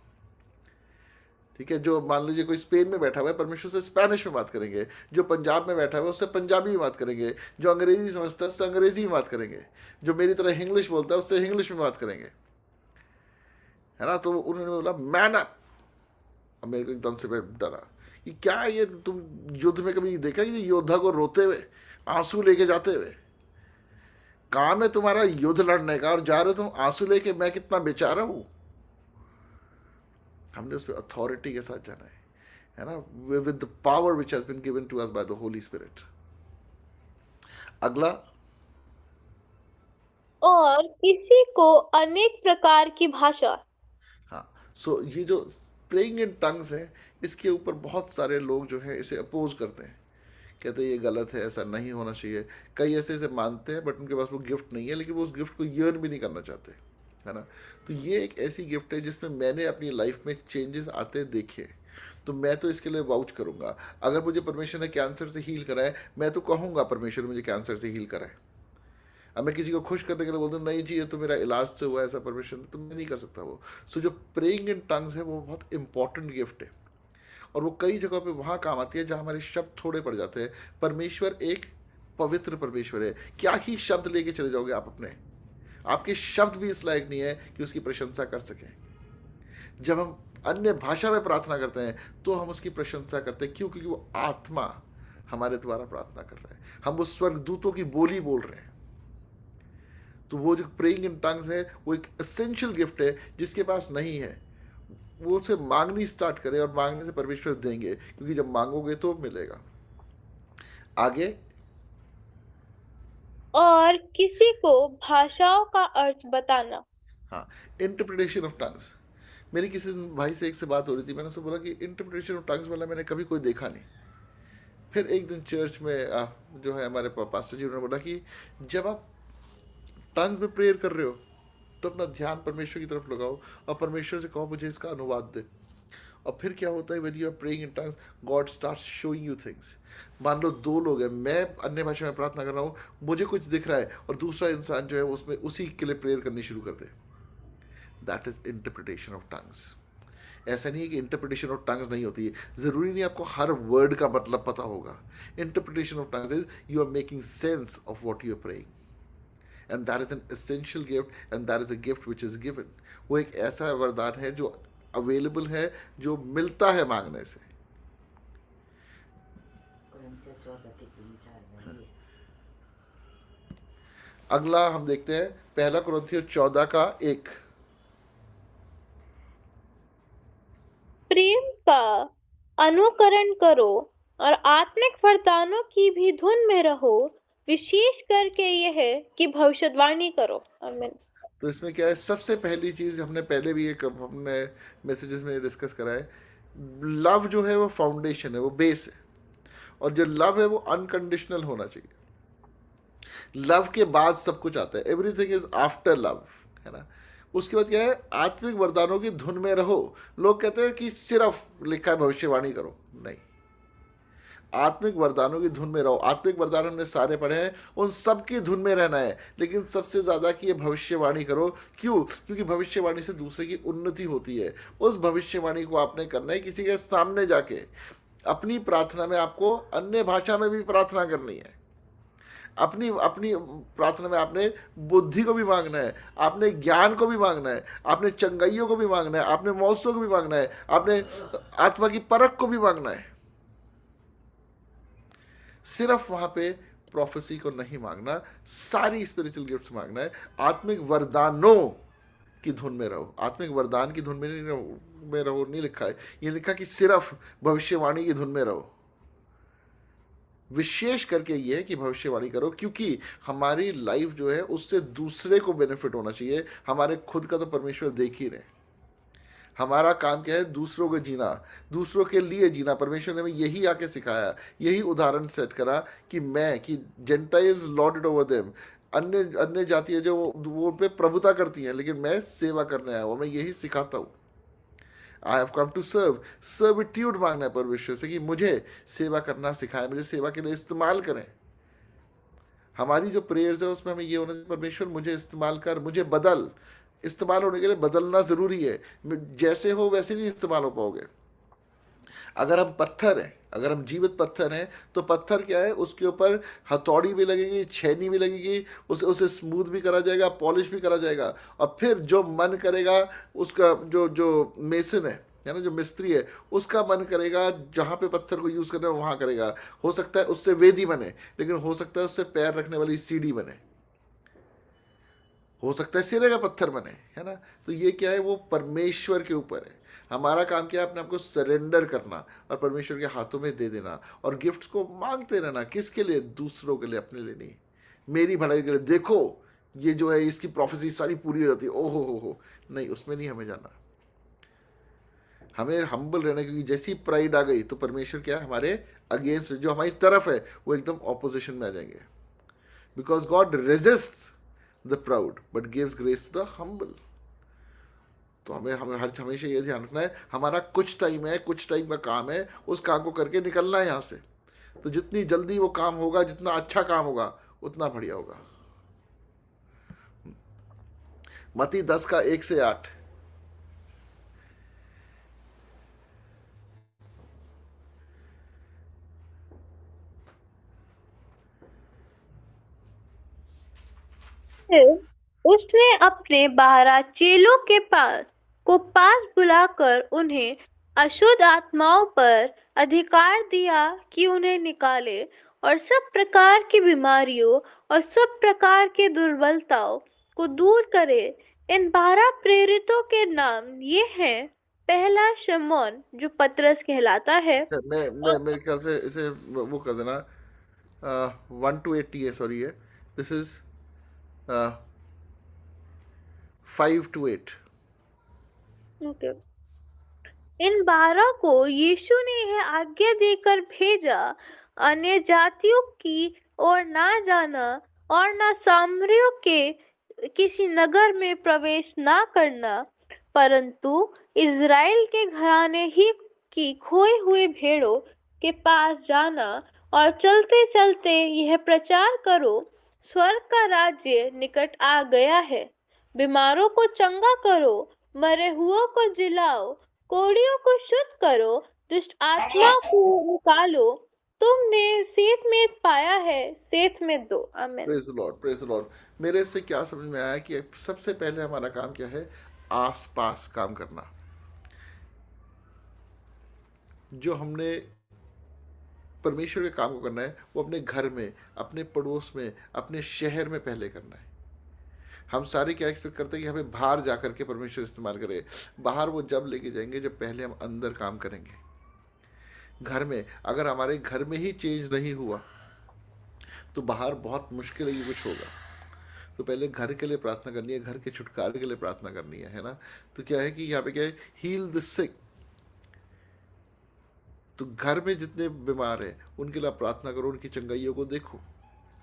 B: ठीक है। जो मान लीजिए कोई स्पेन में बैठा हुआ है, परमेश्वर से स्पेनिश में बात करेंगे। जो पंजाब में बैठा हुआ है उससे पंजाबी में बात करेंगे। जो अंग्रेजी समझता है उससे अंग्रेजी में बात करेंगे। जो मेरी तरह इंग्लिश बोलता है उससे इंग्लिश में बात करेंगे, है ना। तो उन्होंने बोला मैन अप। अब मेरे को एकदम से मैं डरा, ये क्या है, ये तुम युद्ध में कभी देखा कि योद्धा को रोते हुए आंसू लेके जाते हुए। काम है तुम्हारा युद्ध लड़ने का और जा रहे हो तुम आंसू लेके, मैं कितना बेचारा हूं। हमने उस पर अथॉरिटी के साथ जाना है ना, with the power which has been given to us by the Holy Spirit. अगला,
D: और किसी को अनेक प्रकार की भाषा।
B: हाँ, सो ये जो प्रेइंग इन टंग्स है, इसके ऊपर बहुत सारे लोग जो है इसे अपोज करते हैं, कहते हैं ये गलत है, ऐसा नहीं होना चाहिए। कई ऐसे मानते हैं बट उनके पास वो गिफ्ट नहीं है, लेकिन वो उस गिफ्ट को यर्न भी नहीं करना चाहते, है ना। तो ये एक ऐसी गिफ्ट है जिसमें मैंने अपनी लाइफ में चेंजेस आते देखे, तो मैं तो इसके लिए वाउच करूंगा। अगर मुझे परमेश्वर ने कैंसर से हील कराए, मैं तो कहूँगा परमेश्वर ने मुझे कैंसर से हील कराए। अब मैं किसी को खुश करने के लिए बोलता हूँ नहीं जी ये तो मेरा इलाज से हुआ, ऐसा परमेश्वर ने, तो मैं नहीं कर सकता वो। सो जो प्रेइंग इन टंग्स है वो बहुत इंपॉर्टेंट गिफ्ट है, और वो कई जगह पे वहाँ काम आती है जहाँ हमारे शब्द थोड़े पड़ जाते हैं। परमेश्वर एक पवित्र परमेश्वर है, क्या ही शब्द लेके चले जाओगे आप अपने, आपके शब्द भी इस लायक नहीं है कि उसकी प्रशंसा कर सकें। जब हम अन्य भाषा में प्रार्थना करते हैं तो हम उसकी प्रशंसा करते हैं, क्यों, क्योंकि वो आत्मा हमारे द्वारा प्रार्थना कर रहा है, हम वो स्वर्गदूतों की बोली बोल रहे हैं। तो वो जो प्रेइंग इन टंग्स है वो एक एसेंशियल गिफ्ट है, जिसके पास नहीं है वो उसे मांगनी स्टार्ट करे, और मांगने से परमेश्वर देंगे, क्योंकि जब मांगोगे तो मिलेगा। आगे,
D: और किसी को भाषाओं का अर्थ बताना।
B: हाँ, इंटरप्रिटेशन ऑफ टंग्स। मेरी किसी भाई से एक से बात हो रही थी, मैंने उससे बोला कि इंटरप्रिटेशन ऑफ टंग्स वाला मैंने कभी कोई देखा नहीं। फिर एक दिन चर्च में जो है हमारे पास्टर जी, उन्होंने बोला कि जब आप टंग्स में प्रेयर कर रहे हो तो अपना ध्यान परमेश्वर की तरफ लगाओ और परमेश्वर से कहो मुझे इसका अनुवाद दे। और फिर क्या होता है, when you are praying in tongues, God starts showing you things. मान लो दो लोग हैं, मैं अन्य भाषा में प्रार्थना कर रहा हूँ, मुझे कुछ दिख रहा है, और दूसरा इंसान जो है उसमें उसी के लिए प्रेयर करनी शुरू कर दे। That is interpretation of tongues. ऐसा नहीं है कि इंटरप्रिटेशन ऑफ टंग्स नहीं होती है, ज़रूरी नहीं आपको हर वर्ड का मतलब पता होगा। Interpretation of tongues is you are making sense of what you are praying, and that is an essential gift, and that is a gift which is given. वो एक ऐसा वरदान है जो अवेलेबल है, जो मिलता है मांगने से।
E: कुरिन्थियों 14:3-4 में ये
B: अगला हम देखते हैं 1 कुरिन्थियों 14:1।
D: प्रेम का अनुकरण करो और आत्मिक वरदानों की भी धुन में रहो, विशेष करके यह कि भविष्यवाणी करो। आमीन।
B: तो इसमें क्या है, सबसे पहली चीज हमने पहले भी एक अपने मैसेजेस में डिस्कस करा है, लव जो है वो फाउंडेशन है, वो बेस है, और जो लव है वो अनकंडीशनल होना चाहिए। लव के बाद सब कुछ आता है, एवरीथिंग इज आफ्टर लव, है ना। उसके बाद क्या है, आत्मिक वरदानों की धुन में रहो। लोग कहते हैं कि सिर्फ लिखा है भविष्यवाणी करो, नहीं, आत्मिक वरदानों की धुन में रहो। आत्मिक वरदान हमने सारे पढ़े हैं, उन सब की धुन में रहना है, लेकिन सबसे ज़्यादा कि ये भविष्यवाणी करो। क्यों? क्योंकि भविष्यवाणी से दूसरे की उन्नति होती है। उस भविष्यवाणी को आपने करना है किसी के सामने जाके। अपनी प्रार्थना में आपको अन्य भाषा में भी प्रार्थना करनी है, अपनी अपनी प्रार्थना में आपने बुद्धि को भी मांगना है, आपने ज्ञान को भी मांगना है, आपने चंगाइयों को भी मांगना है, आपने मौसों को भी मांगना है, आपने आत्मा की परख को भी मांगना है। सिर्फ वहां पे प्रोफेसी को नहीं मांगना, सारी स्पिरिचुअल गिफ्ट्स मांगना है। आत्मिक वरदानों की धुन में रहो। आत्मिक वरदान की धुन में रहो नहीं लिखा है, ये लिखा कि सिर्फ भविष्यवाणी की धुन में रहो। विशेष करके ये है कि भविष्यवाणी करो, क्योंकि हमारी लाइफ जो है उससे दूसरे को बेनिफिट होना चाहिए। हमारे खुद का तो परमेश्वर देख ही रहे। हमारा काम क्या है? दूसरों को जीना, दूसरों के लिए जीना। परमेश्वर ने हमें यही आके सिखाया, यही उदाहरण सेट करा कि Gentiles Lord it over them, अन्य अन्य जातियाँ जो वो उन पे प्रभुता करती हैं, लेकिन मैं सेवा करने आया हूँ, मैं यही सिखाता हूँ। I have come to serve. Servitude मांगना है परमेश्वर से कि मुझे सेवा करना सिखाए, मुझे सेवा के लिए इस्तेमाल करें। हमारी जो प्रेयर्स है उसमें हमें ये होना चाहिए, परमेश्वर मुझे इस्तेमाल कर, मुझे बदल। इस्तेमाल होने के लिए बदलना ज़रूरी है। जैसे हो वैसे नहीं इस्तेमाल हो पाओगे। अगर हम पत्थर हैं, अगर हम जीवित पत्थर हैं, तो पत्थर क्या है? उसके ऊपर हथौड़ी भी लगेगी, छेनी भी लगेगी, उसे स्मूथ भी करा जाएगा, पॉलिश भी करा जाएगा, और फिर जो मन करेगा उसका, जो मेसन है ना, जो मिस्त्री है, उसका मन करेगा जहाँ पे पत्थर को यूज़ करना है वहाँ करेगा। हो सकता है उससे वेदी बने, लेकिन हो सकता है उससे पैर रखने वाली सीढ़ी बने, हो सकता है सिरे का पत्थर बने, है ना। तो ये क्या है? वो परमेश्वर के ऊपर है। हमारा काम क्या है? अपने आप को सरेंडर करना और परमेश्वर के हाथों में दे देना, और गिफ्ट्स को मांगते रहना। किसके लिए? दूसरों के लिए, अपने लिए नहीं। मेरी भलाई के लिए। देखो ये जो है, इसकी प्रोफेसी सारी पूरी हो जाती है, ओहो हो, नहीं, उसमें नहीं हमें जाना। हमें हम्बल रहना, क्योंकि जैसी प्राइड आ गई तो परमेश्वर क्या है? हमारे अगेंस्ट, जो हमारी तरफ है वो एकदम ऑपोजिशन में आ जाएंगे। Because God resist the proud but gives grace to the humble. तो हमें हमेशा ये ध्यान रखना है, हमारा कुछ टाइम है, कुछ टाइम का काम है, उस काम को करके निकलना है यहाँ से। तो जितनी जल्दी वो काम होगा, जितना अच्छा काम होगा, उतना बढ़िया होगा। मत्ती 10 का 1 से 8।
D: फिर उसने अपने 12 चेलों के पास बुलाकर उन्हें अशुद्ध आत्माओं पर अधिकार दिया कि उन्हें निकाले और सब प्रकार की बीमारियों और सब प्रकार की दुर्बलताओं को दूर करे। इन 12 प्रेरितों के नाम ये हैं। पहला शमौन, जो पतरस कहलाता है।
B: मैं मेरे ख्याल से इसे वो कर देना, 1 to 80 है, सॉरी है, दिस इज 5 to 8।
D: ओके। इन 12 को यीशु ने यह आज्ञा देकर भेजा, अन्य जातियों की ओर ना जाना और ना सामरियों के किसी नगर में प्रवेश ना करना, परंतु इज़राइल के घराने ही की खोई हुई भेड़ों के पास जाना और चलते चलते यह प्रचार करो, स्वर्ग का राज्य निकट आ गया है। बीमारों को चंगा करो, मरे हुओं को जिलाओ, कोढ़ियों को शुद्ध करो, दुष्ट आत्मा को निकालो। तुमने सेठ में पाया है, सेठ में दो। आमीन।
B: Praise the Lord, praise the Lord. मेरे इससे क्या समझ में आया कि सबसे पहले हमारा काम क्या है? आस पास काम करना। जो हमने परमेश्वर के काम को करना है, वो अपने घर में, अपने पड़ोस में, अपने शहर में पहले करना है। हम सारे क्या एक्सपेक्ट करते हैं कि हमें बाहर जाकर के परमेश्वर इस्तेमाल करे। बाहर वो जब लेके जाएंगे जब पहले हम अंदर काम करेंगे। घर में, अगर हमारे घर में ही चेंज नहीं हुआ तो बाहर बहुत मुश्किल है कुछ होगा। तो पहले घर के लिए प्रार्थना करनी है, घर के छुटकारे के लिए प्रार्थना करनी है ना। तो क्या है कि यहाँ पे क्या है? हील द सिक। तो घर में जितने बीमार हैं उनके लिए प्रार्थना करो, उनकी चंगाइयों को देखो,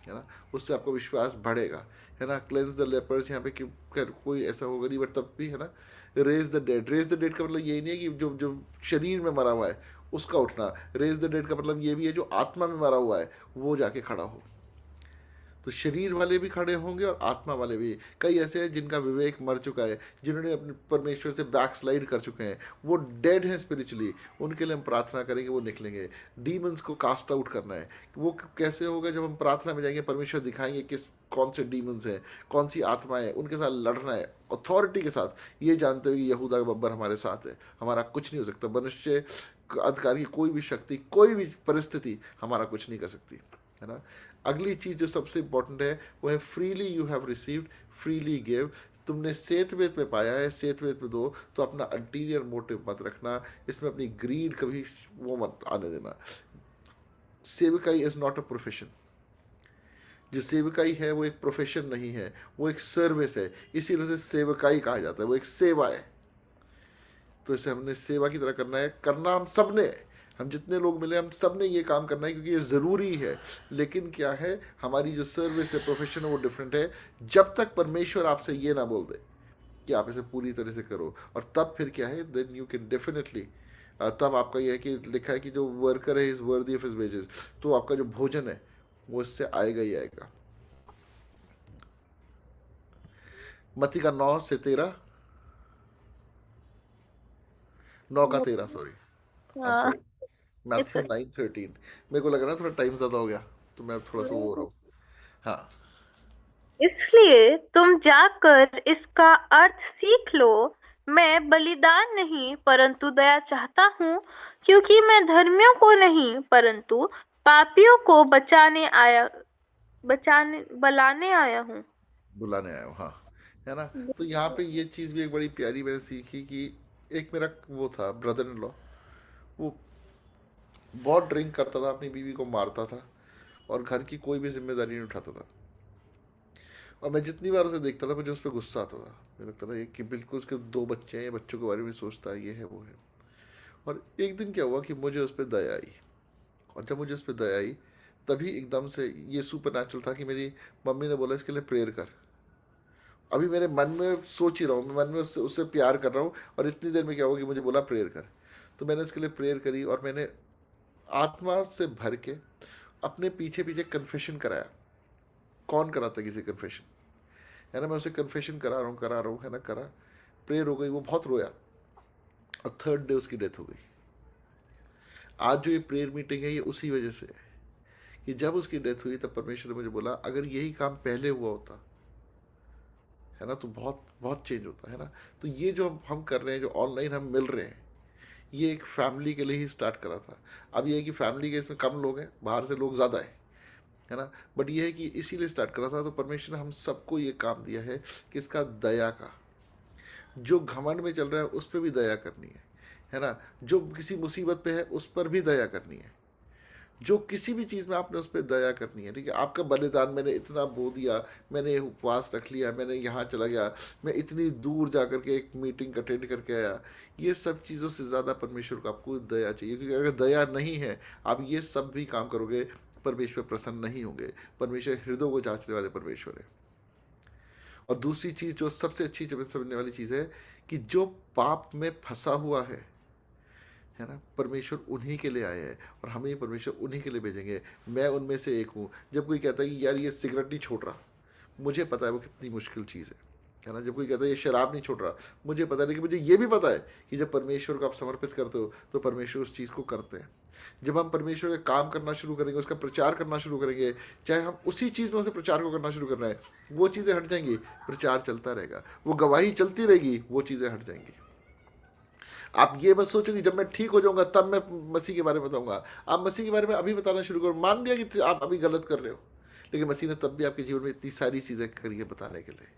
B: है ना। उससे आपका विश्वास बढ़ेगा, है ना। क्लेंस द लेपर्स, यहाँ पे कोई ऐसा होगा नहीं, बट तब भी, है ना। Raise the dead. Raise the dead का मतलब यही नहीं है कि जो शरीर में मरा हुआ है उसका उठना। रेज द डेड का मतलब ये भी है जो आत्मा में मरा हुआ है वो जाके खड़ा हो। तो शरीर वाले भी खड़े होंगे और आत्मा वाले भी। कई ऐसे हैं जिनका विवेक मर चुका है, जिन्होंने अपने परमेश्वर से बैकस्लाइड कर चुके हैं, वो डेड हैं स्पिरिचुअली, उनके लिए हम प्रार्थना करेंगे, वो निकलेंगे। डीमंस को कास्ट आउट करना है, वो कैसे होगा? जब हम प्रार्थना में जाएंगे, परमेश्वर दिखाएंगे कौन से डीमंस हैं, कौन सी आत्माएं, उनके साथ लड़ना है अथॉरिटी के साथ, ये जानते हुए कि यहूदा का बब्बर हमारे साथ है, हमारा कुछ नहीं हो सकता। मनुष्य अधिकार की कोई भी शक्ति, कोई भी परिस्थिति हमारा कुछ नहीं कर सकती, है ना। अगली चीज जो सबसे इंपॉर्टेंट है वो है freely you have received freely give. तुमने सेतवेद में पाया है, सेतवेद में दो। तो अपना अल्टीरियर मोटिव मत रखना, इसमें अपनी ग्रीड कभी वो मत आने देना। सेवकाई इज नॉट अ प्रोफेशन। जो सेवकाई है वो एक प्रोफेशन नहीं है, वो एक सर्विस है, इसीलिए से सेवकाई कहा जाता है, वो एक सेवा है। तो इसे हमने सेवा की तरह करना है, करना हम सब ने, हम जितने लोग मिले हम सब ने ये काम करना है, क्योंकि ये ज़रूरी है। लेकिन क्या है, हमारी जो सर्विस है, प्रोफेशन है, वो डिफरेंट है। जब तक परमेश्वर आपसे ये ना बोल दे कि आप इसे पूरी तरह से करो, और तब फिर क्या है, देन यू कैन डेफिनेटली, तब आपका यह है कि लिखा है कि जो वर्कर है is worthy of his wages, तो आपका जो भोजन है वो इससे आएगा ही आएगा। मत्ती का 9 से 13, 9 का 13, सॉरी,
D: हाँ,
B: मैथ्यू 9:13। मेरे को लग रहा है थोड़ा टाइम ज़्यादा हो गया, तो मैं थोड़ा सा वो हो रहा हूँ। हाँ,
D: इसलिए तुम जाकर इसका अर्थ सीख लो। मैं बलिदान नहीं परंतु दया चाहता हूँ, क्योंकि मैं धर्मियों को नहीं परंतु पापियों को बुलाने आया हूँ।
B: बुलाने आया हूँ, हाँ, है ना। तो यहाँ पे ये चीज़ भी एक बड़ी प्यारी मैंने सीखी कि एक मेरा वो था ब्रदर इन लॉ, वो बहुत ड्रिंक करता था, अपनी बीवी को मारता था, और घर की कोई भी जिम्मेदारी नहीं उठाता था। और मैं जितनी बार उसे देखता था मुझे उस पर गुस्सा आता था। मुझे लगता था कि बिल्कुल उसके 2 बच्चे हैं, बच्चों के बारे में सोचता है, ये है वो है। और एक दिन क्या हुआ कि मुझे उस पर दया आई, और जब मुझे उस पर दया आई तभी एकदम से ये सुपर नेचुरल था कि मेरी मम्मी ने बोला इसके लिए प्रेयर कर। अभी मेरे मन में सोच ही रहा हूँ, मैं मन में उससे उससे प्यार कर रहा हूँ, और इतनी देर में क्या हुआ कि मुझे बोला प्रेयर कर। तो मैंने इसके लिए प्रेयर करी, और मैंने आत्मा से भर के अपने पीछे पीछे कन्फेशन कराया। कौन कराता किसी कन्फेशन, है ना। मैं उसे कन्फेशन करा रहा हूँ, है ना, करा, प्रेयर हो गई, वो बहुत रोया, और 3rd डे उसकी डेथ हो गई। आज जो ये प्रेयर मीटिंग है ये उसी वजह से है कि जब उसकी डेथ हुई तब परमेश्वर ने मुझे बोला अगर यही काम पहले हुआ होता, है ना, तो बहुत बहुत चेंज होता, है ना। तो ये जो हम कर रहे हैं, जो ऑनलाइन हम मिल रहे हैं, ये एक फैमिली के लिए ही स्टार्ट करा था। अब ये है कि फैमिली के इसमें कम लोग हैं, बाहर से लोग ज़्यादा है ना। बट ये है कि इसीलिए स्टार्ट करा था। तो परमेश्वर ने हम सबको ये काम दिया है कि इसका दया का, जो घमंड में चल रहा है उस पर भी दया करनी है ना। जो किसी मुसीबत पे है उस पर भी दया करनी है। जो किसी भी चीज़ में आपने उस पर दया करनी है, ठीक है। आपका बलिदान, मैंने इतना बो दिया, मैंने उपवास रख लिया, मैंने यहाँ चला गया, मैं इतनी दूर जा कर के एक मीटिंग अटेंड करके आया, ये सब चीज़ों से ज़्यादा परमेश्वर को आपको दया चाहिए। क्योंकि अगर दया नहीं है, आप ये सब भी काम करोगे, परमेश्वर प्रसन्न नहीं होंगे। परमेश्वर हृदय को जांचने वाले परमेश्वर है। और दूसरी चीज़ जो सबसे अच्छी समझने वाली चीज़ है कि जो पाप में फंसा हुआ है ना, परमेश्वर उन्हीं के लिए आए हैं, और हमें ही परमेश्वर उन्हीं के लिए भेजेंगे। मैं उनमें से एक हूँ। जब कोई कहता है कि यार ये सिगरेट नहीं छोड़ रहा, मुझे पता है वो कितनी मुश्किल चीज़ है ना। जब कोई कहता है ये शराब नहीं छोड़ रहा, मुझे पता है, लेकिन मुझे ये भी पता है कि जब परमेश्वर को आप समर्पित करते हो तो परमेश्वर उस चीज़ को करते हैं। जब हम परमेश्वर का काम करना शुरू करेंगे, उसका प्रचार करना शुरू करेंगे, चाहे हम उसी चीज़ में उसे प्रचार को करना शुरू करना है, वो चीज़ें हट जाएंगी, प्रचार चलता रहेगा, वो गवाही चलती रहेगी, वो चीज़ें हट जाएंगी। आप ये मत सोचो कि जब मैं ठीक हो जाऊंगा तब मैं मसीह के बारे में बताऊंगा। आप मसीह के बारे में अभी बताना शुरू करो। मान लिया कि आप अभी गलत कर रहे हो, लेकिन मसीह ने तब भी आपके जीवन में इतनी सारी चीज़ें करी है बताने के लिए।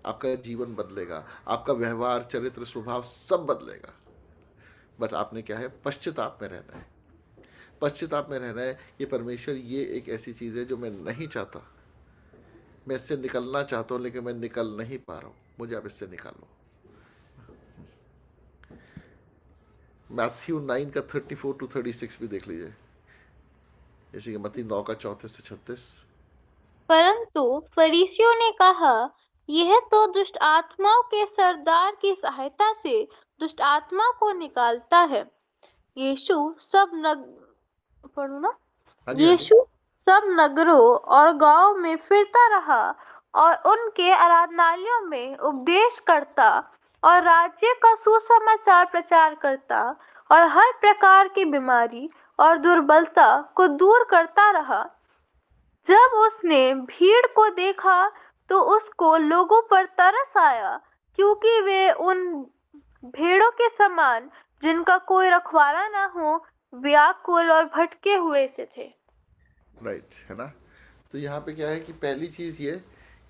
B: आपका जीवन बदलेगा, आपका व्यवहार, चरित्र, स्वभाव सब बदलेगा। बट आपने क्या है, पश्चाताप में रहना है। पश्चाताप में रहना है। ये परमेश्वर, ये एक ऐसी चीज़ है जो मैं नहीं चाहता, मैं इससे निकलना चाहता हूँ लेकिन मैं निकल नहीं पा रहा हूँ, मुझे आप इससे निकालो। मैथ्यू 9 का 34 to 36 भी देख लीजिए, जैसे कि मत्ती 9 का 34 से 36।
D: परंतु फरीसियों ने कहा, यह तो दुष्ट आत्माओं के सरदार की सहायता से दुष्ट आत्मा को निकालता है। यीशु सब नग पढ़ो ना।
B: हाँ जी, हाँ जी।
D: यीशु सब नगरों और गांवों में फिरता रहा और उनके आराधनालयों में उपदेश करता और राज्य का सुसमाचार प्रचार करता और हर प्रकार की बीमारी और दुर्बलता को दूर करता रहा। जब उसने भीड़ को देखा तो उसको लोगों पर तरस आया, क्योंकि वे उन भेड़ों के समान जिनका कोई रखवाला न हो, व्याकुल और भटके हुए से थे।
B: राइट, है ना। तो यहाँ पे क्या है कि पहली चीज़ ये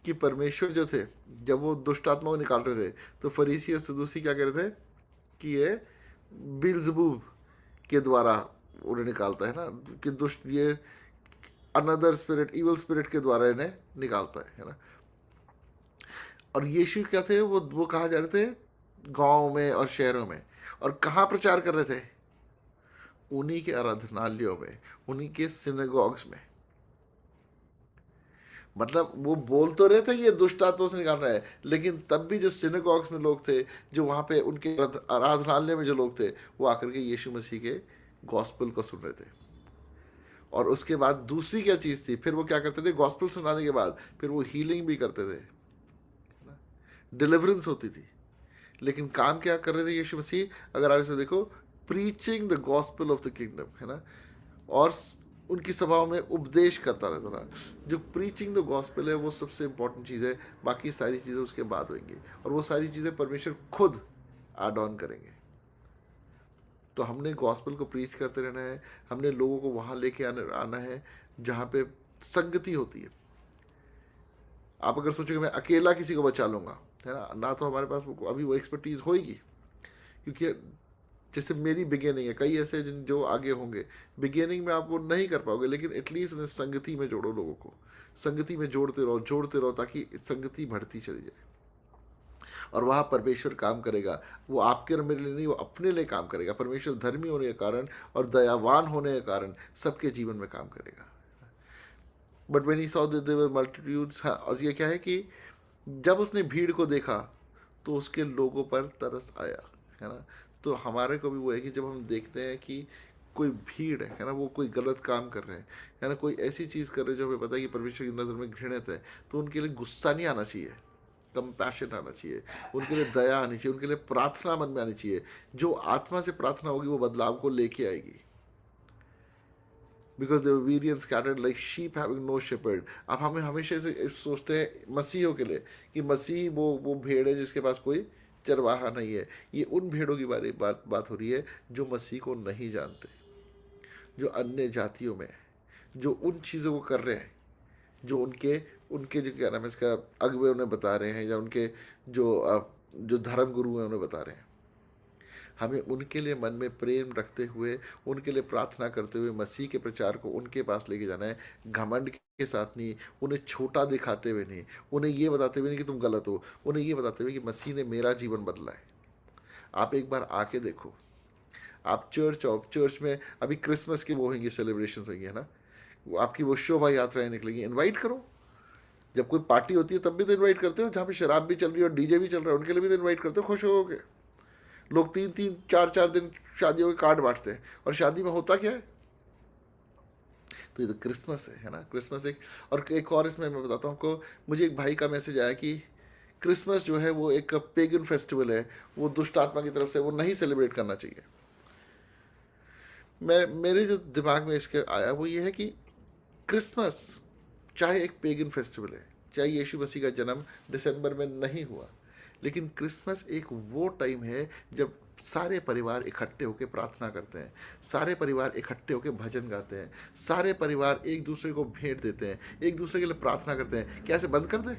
B: कि परमेश्वर जो थे, जब वो दुष्ट आत्मा को निकाल रहे थे, तो फरीसी और सदूसी क्या कह रहे थे कि ये बिल्जबूब के द्वारा उन्हें निकालता है ना, कि दुष्ट ये अनदर स्पिरिट, इवल स्पिरिट के द्वारा इन्हें निकालता है ना। और यीशु क्या थे, वो कहाँ जा रहे थे, गांव में और शहरों में, और कहाँ प्रचार कर रहे थे, उन्हीं के आराधनालयों में, उन्हीं के सिनेगॉग्स में। मतलब वो बोल तो रहे थे ये दुष्ट आत्मा से निकाल रहा है, लेकिन तब भी जो सिनेगॉग्स में लोग थे, जो वहाँ पे उनके आराधनालय में जो लोग थे, वो आकर के यीशु मसीह के गॉस्पेल को सुन रहे थे। और उसके बाद दूसरी क्या चीज़ थी, फिर वो क्या करते थे, गॉस्पेल सुनाने के बाद फिर वो हीलिंग भी करते थे, डिलीवरेंस होती थी। लेकिन काम क्या कर रहे थे यीशु मसीह, अगर आप इसमें देखो, preaching the gospel of the kingdom, है ना। और उनकी सभाओं में उपदेश करता रहता था। जो प्रीचिंग द गॉस्पेल है वो सबसे इंपॉर्टेंट चीज़ है, बाकी सारी चीज़ें उसके बाद होंगी, और वो सारी चीज़ें परमेश्वर खुद ऐड ऑन करेंगे। तो हमने गॉस्पेल को प्रीच करते रहना है, हमने लोगों को वहाँ लेके आना है जहाँ पे संगति होती है। आप अगर सोचोगे मैं अकेला किसी को बचा लूँगा, है ना, तो हमारे पास अभी वो एक्सपर्टीज़ होगी, क्योंकि जैसे मेरी बिगेनिंग है, कई ऐसे जिन जो आगे होंगे, बिगेनिंग में आप वो नहीं कर पाओगे, लेकिन एटलीस्ट उन्हें संगति में जोड़ो, लोगों को संगति में जोड़ते रहो, ताकि संगति बढ़ती चली जाए। और वहाँ परमेश्वर काम करेगा। वो आपके और मेरे लिए नहीं, वो अपने लिए काम करेगा। परमेश्वर धर्मी होने के कारण और दयावान होने के कारण सबके जीवन में काम करेगा। But when he saw that there were multitudes, और ये क्या है कि जब उसने भीड़ को देखा तो उसके लोगों पर तरस आया, है ना। तो हमारे को भी वो है कि जब हम देखते हैं कि कोई भीड़ है ना, वो कोई गलत काम कर रहे हैं, है ना, कोई ऐसी चीज़ कर रहे हैं जो हमें पता है कि परमेश्वर की नज़र में घृणित है, तो उनके लिए गुस्सा नहीं आना चाहिए, कंपैशन आना चाहिए, उनके लिए दया आनी चाहिए, उनके लिए प्रार्थना मन में आनी चाहिए। जो आत्मा से प्रार्थना होगी वो बदलाव को लेके आएगी। Because the weary and scattered like sheep having no shepherd. अब हमें हमेशा से सोचते हैं मसीहों के लिए कि मसीह वो भेड़ है जिसके पास कोई चरवाहा नहीं है। ये उन भेड़ों की बात हो रही है जो मसीह को नहीं जानते, जो अन्य जातियों में, जो उन चीज़ों को कर रहे हैं जो उनके उनके जो क्या नाम है इसका अगुवे उन्हें बता रहे हैं, या उनके जो धर्म गुरु हैं उन्हें बता रहे हैं। हमें उनके लिए मन में प्रेम रखते हुए, उनके लिए प्रार्थना करते हुए मसीह के प्रचार को उनके पास लेके जाना है, घमंड के साथ नहीं, उन्हें छोटा दिखाते हुए नहीं, उन्हें ये बताते हुए नहीं कि तुम गलत हो, उन्हें ये बताते हुए कि मसीह ने मेरा जीवन बदला है। आप एक बार आके देखो, आप चर्च में अभी क्रिसमस की वो होंगी, सेलिब्रेशन होंगी, है ना, आपकी वो शोभा यात्राएं निकलेंगी, इन्वाइट करो। जब कोई पार्टी होती है तब भी तो इन्वाइट करते हो, जहाँ पे शराब भी चल रही है और डीजे भी चल रहा है, उनके लिए भी तो इन्वाइट करते हो खुश हो के। लोग 3-4 दिन शादियों के कार्ड बांटते हैं, और शादी में होता क्या है, तो ये तो क्रिसमस है ना। क्रिसमस एक और इसमें मैं बताता हूँ आपको, मुझे एक भाई का मैसेज आया कि क्रिसमस जो है वो एक पेगन फेस्टिवल है, वो दुष्ट आत्मा की तरफ से, वो नहीं सेलिब्रेट करना चाहिए। मेरे जो दिमाग में इसके आया वो ये है कि क्रिसमस चाहे एक पेगन फेस्टिवल है, चाहे यीशु मसीह का जन्म दिसंबर में नहीं हुआ, लेकिन क्रिसमस एक वो टाइम है जब सारे परिवार इकट्ठे होकर प्रार्थना करते हैं, सारे परिवार इकट्ठे होकर भजन गाते हैं, सारे परिवार एक दूसरे को भेंट देते हैं, एक दूसरे के लिए प्रार्थना करते हैं। कैसे बंद कर दे?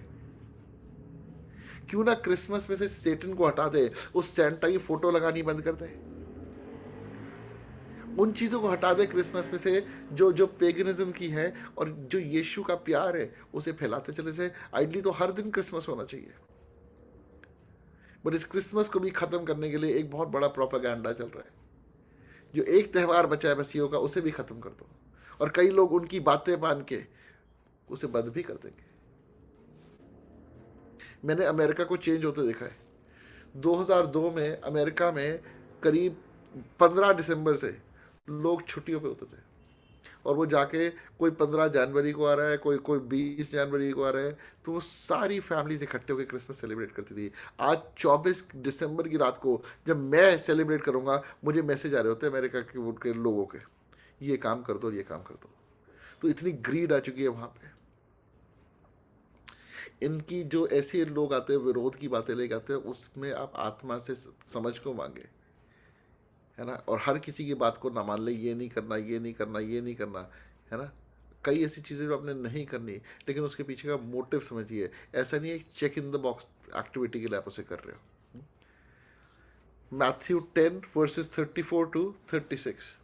B: क्यों ना क्रिसमस में से सेटन को हटा दे, उस सेंटा की फोटो लगानी बंद कर दे, उन चीज़ों को हटा दे क्रिसमस में से जो पेगनिज्म की है, और जो यीशु का प्यार है उसे फैलाते चले जाए। आइडली तो हर दिन क्रिसमस होना चाहिए, बट इस क्रिसमस को भी ख़त्म करने के लिए एक बहुत बड़ा प्रोपेगेंडा चल रहा है। जो एक त्यौहार बचा है मसीहों का, उसे भी ख़त्म कर दो, और कई लोग उनकी बातें मान के उसे बंद भी कर देंगे। मैंने अमेरिका को चेंज होते देखा है। 2002 में अमेरिका में करीब 15 दिसंबर से लोग छुट्टियों पे होते थे, और वो जाके कोई 15 जनवरी को आ रहा है, कोई कोई 20 जनवरी को आ रहा है, तो वो सारी फैमिलीज इकट्ठे होकर क्रिसमस सेलिब्रेट करती थी। आज 24 दिसंबर की रात को जब मैं सेलिब्रेट करूंगा, मुझे मैसेज आ रहे होते हैं अमेरिका के उनके लोगों के, ये काम कर दो, ये काम कर दो। तो इतनी ग्रीड आ चुकी है वहां पे। इनकी जो ऐसे लोग आते हैं विरोध की बातें लेके आते हैं, उसमें आप आत्मा से समझ को मांगे, है ना। और हर किसी की बात को ना मान ले, ये नहीं करना, ये नहीं करना, ये नहीं करना, है ना। कई ऐसी चीज़ें जो आपने नहीं करनी, लेकिन उसके पीछे का मोटिव समझिए। ऐसा नहीं है check in the box activity के लिए आप उसे कर रहे हो। Matthew 10 verses 34 to 36।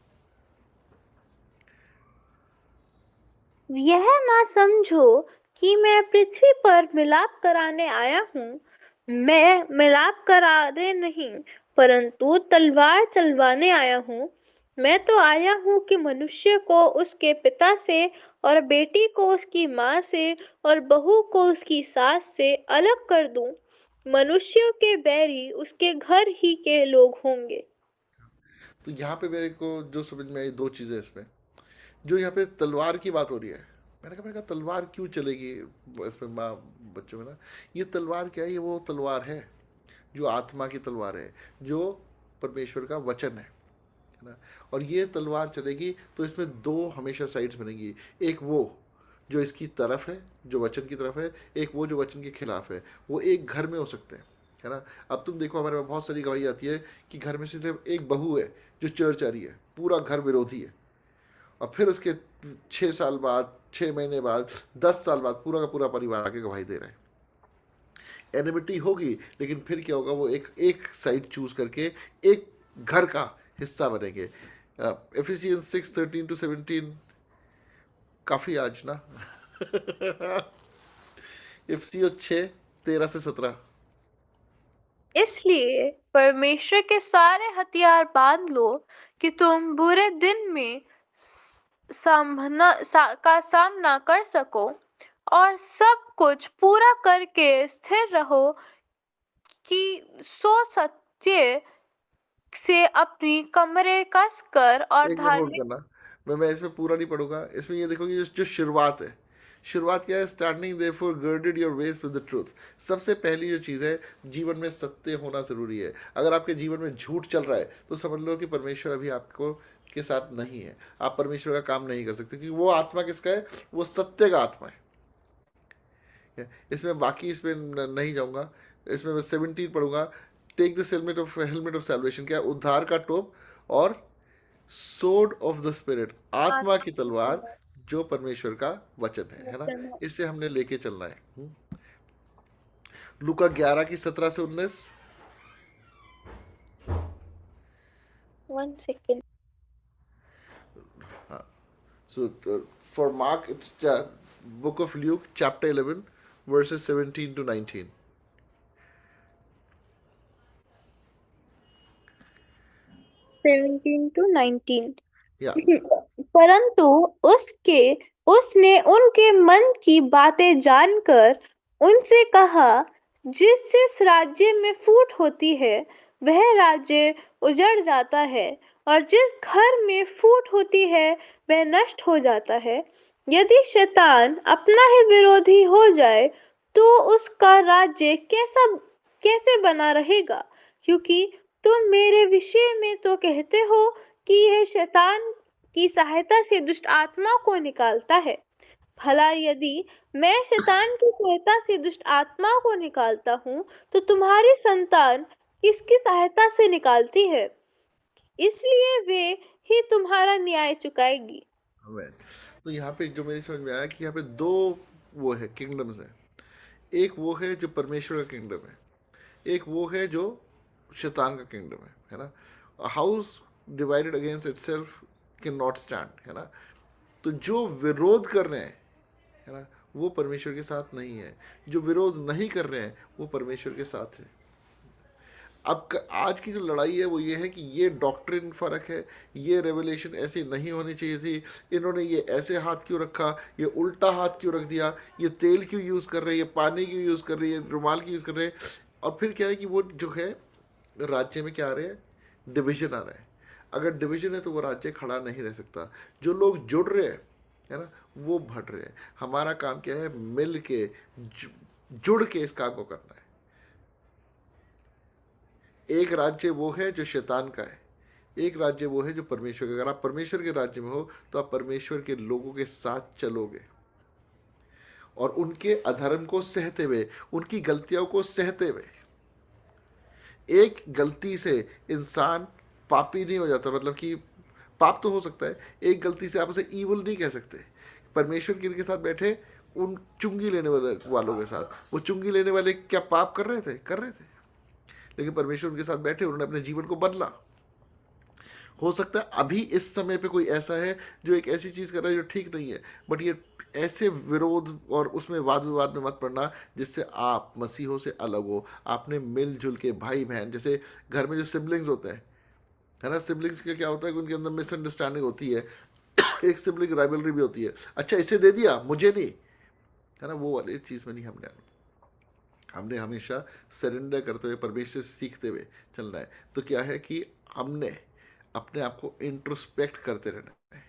D: यह ना समझो कि मैं पृथ्वी पर मिलाप कराने आया हूँ। मैं मिलाप कराने नहीं, परंतु तलवार चलवाने आया हूँ। मैं तो आया हूँ कि मनुष्य को उसके पिता से और बेटी को उसकी माँ से और बहू को उसकी सास से अलग कर दूं। मनुष्यों के बैरी उसके घर ही के लोग होंगे।
B: तो यहाँ पे मेरे को जो समझ में आई 2 चीज़ें इसमें, जो यहाँ पे तलवार की बात हो रही है। मैंने कहा तलवार क्यों चलेगी इसमें माँ बच्चों में ना। ये तलवार क्या है? ये वो तलवार है जो आत्मा की तलवार है, जो परमेश्वर का वचन है ना। और ये तलवार चलेगी तो इसमें 2 हमेशा साइड्स बनेगी। एक वो जो इसकी तरफ है, जो वचन की तरफ है, एक वो जो वचन के खिलाफ है। वो एक घर में हो सकते हैं, है ना। अब तुम देखो हमारे पास बहुत सारी गवाही आती है कि घर में सिर्फ एक बहू है जो चर्च आ रही है, पूरा घर विरोधी है। और फिर उसके 6 साल बाद, 6 महीने बाद, 10 साल बाद पूरा का पूरा परिवार आके गवाही दे रहा है। एनिमिटी होगी, लेकिन फिर क्या होगा, वो एक साइड चूज करके एक घर का हिस्सा बनेंगे। एफिसियंस 6:13-17 काफी आज ना। एफसीओ 6:13-17।
D: इसलिए परमेश्वर के सारे हथियार बांध लो कि तुम बुरे दिन में का सामना कर सको और सब कुछ पूरा करके स्थिर रहो कि सो सत्य से अपनी कमरे कसकर और
B: एक मिनट होल्ड
D: धार्मिक।
B: करना। मैं इसमें पूरा नहीं पढ़ूंगा। इसमें ये देखो कि जो शुरुआत है, शुरुआत क्या है? Standing therefore girded your waist with the truth. सबसे पहली जो चीज़ है, जीवन में सत्य होना जरूरी है। अगर आपके जीवन में झूठ चल रहा है तो समझ लो कि परमेश्वर अभी आपको के साथ नहीं है। आप परमेश्वर का काम नहीं कर सकते, क्योंकि वो आत्मा किसका है? वो सत्य का आत्मा है। इसमें बाकी इसमें नहीं जाऊंगा। इसमें मैं 17 पढ़ूंगा। Take the helmet of salvation. क्या? उद्धार का टोप और सोर्ड ऑफ द स्पिरिट, आत्मा की तलवार, जो परमेश्वर का वचन है ना। इससे हमने लेके चलना है। लूका 11 की 17 से 19।
D: 1 second.
B: So for Mark, it's book of Luke, chapter 11, verses 17 to 19.
D: Seventeen to 19.
B: Yeah.
D: परंतु उसने उनके मन की बातें जानकर उनसे कहा, जिस जिस राज्य में फूट होती है वह राज्य उजड़ जाता है, और जिस घर में फूट होती है वह नष्ट हो जाता है। यदि शैतान अपना ही विरोधी हो जाए तो उसका राज्य कैसे बना रहेगा? क्योंकि तुम मेरे विषय में तो कहते हो कि यह शैतान की सहायता से दुष्ट आत्मा को निकालता है। भला यदि मैं शैतान की सहायता से दुष्ट आत्मा को निकालता हूँ तो तुम्हारी संतान किसकी सहायता से निकालती है? इसलिए वे ही तुम्हारा न्याय चुकाएगी।
B: Amen. तो यहाँ पे जो मेरी समझ में आया कि यहाँ पे 2 वो है किंगडम्स है। एक वो है जो परमेश्वर का किंगडम है, एक वो है जो शैतान का किंगडम है ना। House divided against itself can not stand, है ना। तो जो विरोध कर रहे हैं, है ना, वो परमेश्वर के साथ नहीं है। जो विरोध नहीं कर रहे हैं वो परमेश्वर के साथ है। अब आज की जो लड़ाई है वो ये है कि ये डॉक्ट्रिन फर्क है, ये रेवलेशन ऐसी नहीं होनी चाहिए थी, इन्होंने ये ऐसे हाथ क्यों रखा, ये उल्टा हाथ क्यों रख दिया, ये तेल क्यों यूज़ कर रहे हैं, ये पानी क्यों यूज़ कर रही है, रुमाल क्यों यूज़ कर रहे हैं। और फिर क्या है कि वो जो है राज्य में क्या आ रहे हैं? डिवीजन आ रहा है। अगर डिवीजन है तो वो राज्य खड़ा नहीं रह सकता। जो लोग जुड़ रहे हैं, है ना, वो बढ़ रहे हैं। हमारा काम क्या है? मिल के जुड़ के इस काम को करना है। एक राज्य वो है जो शैतान का है, एक राज्य वो है जो परमेश्वर का। अगर आप परमेश्वर के राज्य में हो तो आप परमेश्वर के लोगों के साथ चलोगे और उनके अधर्म को सहते हुए, उनकी गलतियों को सहते हुए। एक गलती से इंसान पापी नहीं हो जाता, मतलब कि पाप तो हो सकता है, एक गलती से आप उसे ईवल नहीं कह सकते। परमेश्वर किनके साथ बैठे? उन चुंगी लेने वालों के साथ। वो चुंगी लेने वाले क्या पाप कर रहे थे? कर रहे थे, लेकिन परमेश्वर उनके साथ बैठे, उन्होंने अपने जीवन को बदला। हो सकता है अभी इस समय पे कोई ऐसा है जो एक ऐसी चीज़ कर रहा है जो ठीक नहीं है, बट ये ऐसे विरोध और उसमें वाद विवाद में मत पड़ना जिससे आप मसीहों से अलग हो। आपने मिलजुल के, भाई बहन, जैसे घर में जो सिबलिंग्स होते हैं, है ना, सिबलिंग्स का क्या होता है कि उनके अंदर मिसअंडरस्टैंडिंग होती है। एक सिबलिंग राइवलरी भी होती है, अच्छा इसे दे दिया मुझे नहीं, है ना, वो वाली चीज़ में नहीं हमने आना। हमने हमेशा सरेंडर करते हुए, परमेश्वर से सीखते हुए चलना है। तो क्या है कि हमने अपने आप को इंट्रोस्पेक्ट करते रहना है,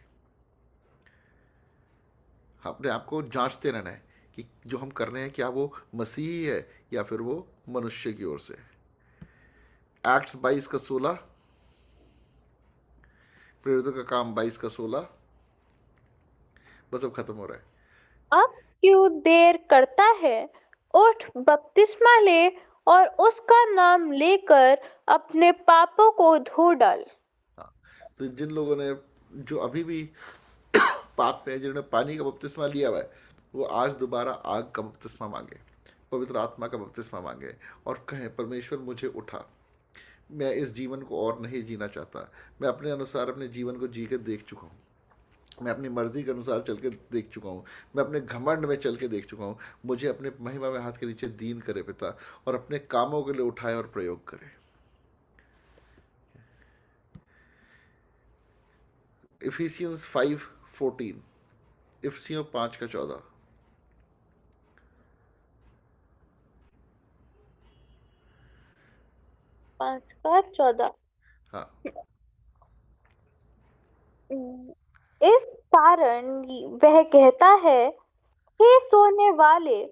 B: अपने आप को जांचते रहना है कि जो हम कर रहे हैं क्या वो मसीही है या फिर वो मनुष्य की ओर से। एक्ट्स 22 का 16, प्रेरितों का काम 22 का 16, बस अब खत्म हो रहा है।
D: अब क्यों देर करता है? उठ, बपतिस्मा ले और उसका नाम लेकर अपने पापों को धो डाल।
B: हाँ, तो जिन लोगों ने, जो अभी भी पाप में है, जिन्होंने पानी का बपतिस्मा लिया हुआ है, वो आज दोबारा आग का बपतिस्मा मांगे, पवित्र आत्मा का बपतिस्मा मांगे और कहें, परमेश्वर मुझे उठा, मैं इस जीवन को और नहीं जीना चाहता। मैं अपने अनुसार अपने जीवन को जी के देख चुका हूँ, मैं अपनी मर्जी के अनुसार चल के देख चुका हूँ, मैं अपने घमंड में चल के देख चुका हूँ। मुझे अपने महिमा में हाथ के नीचे दीन करे पिता, और अपने कामों के लिए उठाए और प्रयोग करे। इफिसियंस 5:14, इफिसियों 5:14।
D: 5:14।
B: हाँ,
D: इस कारण वह कहता है, हे सोने वाले,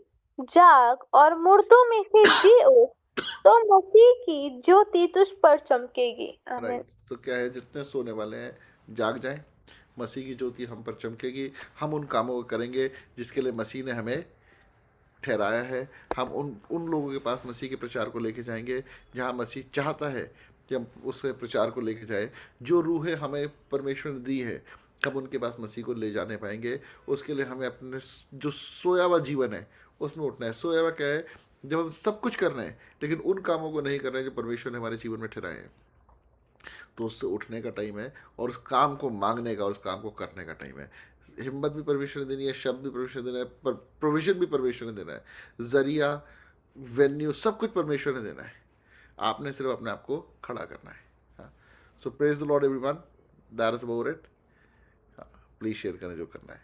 D: जाग और मुर्दों में से जी उठ, तो मसीह की ज्योति तुझ पर चमकेगी। आमीन।
B: राइट। तो क्या है, जितने सोने वाले हैं जाग जाएं, मसीह की ज्योति हम पर चमकेगी। हम उन कामों को करेंगे जिसके लिए मसीह ने हमें ठहराया है। हम उन उन लोगों के पास मसीह के प्रचार को लेके जाएंगे जहाँ मसीह चाहता है कि हम उसके प्रचार को लेके जाए। जो रूहें हमें परमेश्वर ने दी है, हम उनके पास मसीह को ले जाने पाएंगे। उसके लिए हमें अपने जो सोया हुआ जीवन है उसमें उठना है। सोया हुआ क्या है? जब हम सब कुछ कर रहे हैं लेकिन उन कामों को नहीं कर रहे हैं जो परमेश्वर ने हमारे जीवन में ठहराए हैं, तो उससे उठने का टाइम है और उस काम को मांगने का, उस काम को करने का टाइम है। हिम्मत भी परमेश्वर ने देनी है, शब्द भी परमेश्वर ने देना है, पर प्रोविजन भी परमेश्वर ने देना है, जरिया, वेन्यू, सब कुछ परमेश्वर ने देना है। आपने सिर्फ अपने आप को खड़ा करना है। So praise the Lord everyone, that is about it. Please share करें जो करना है।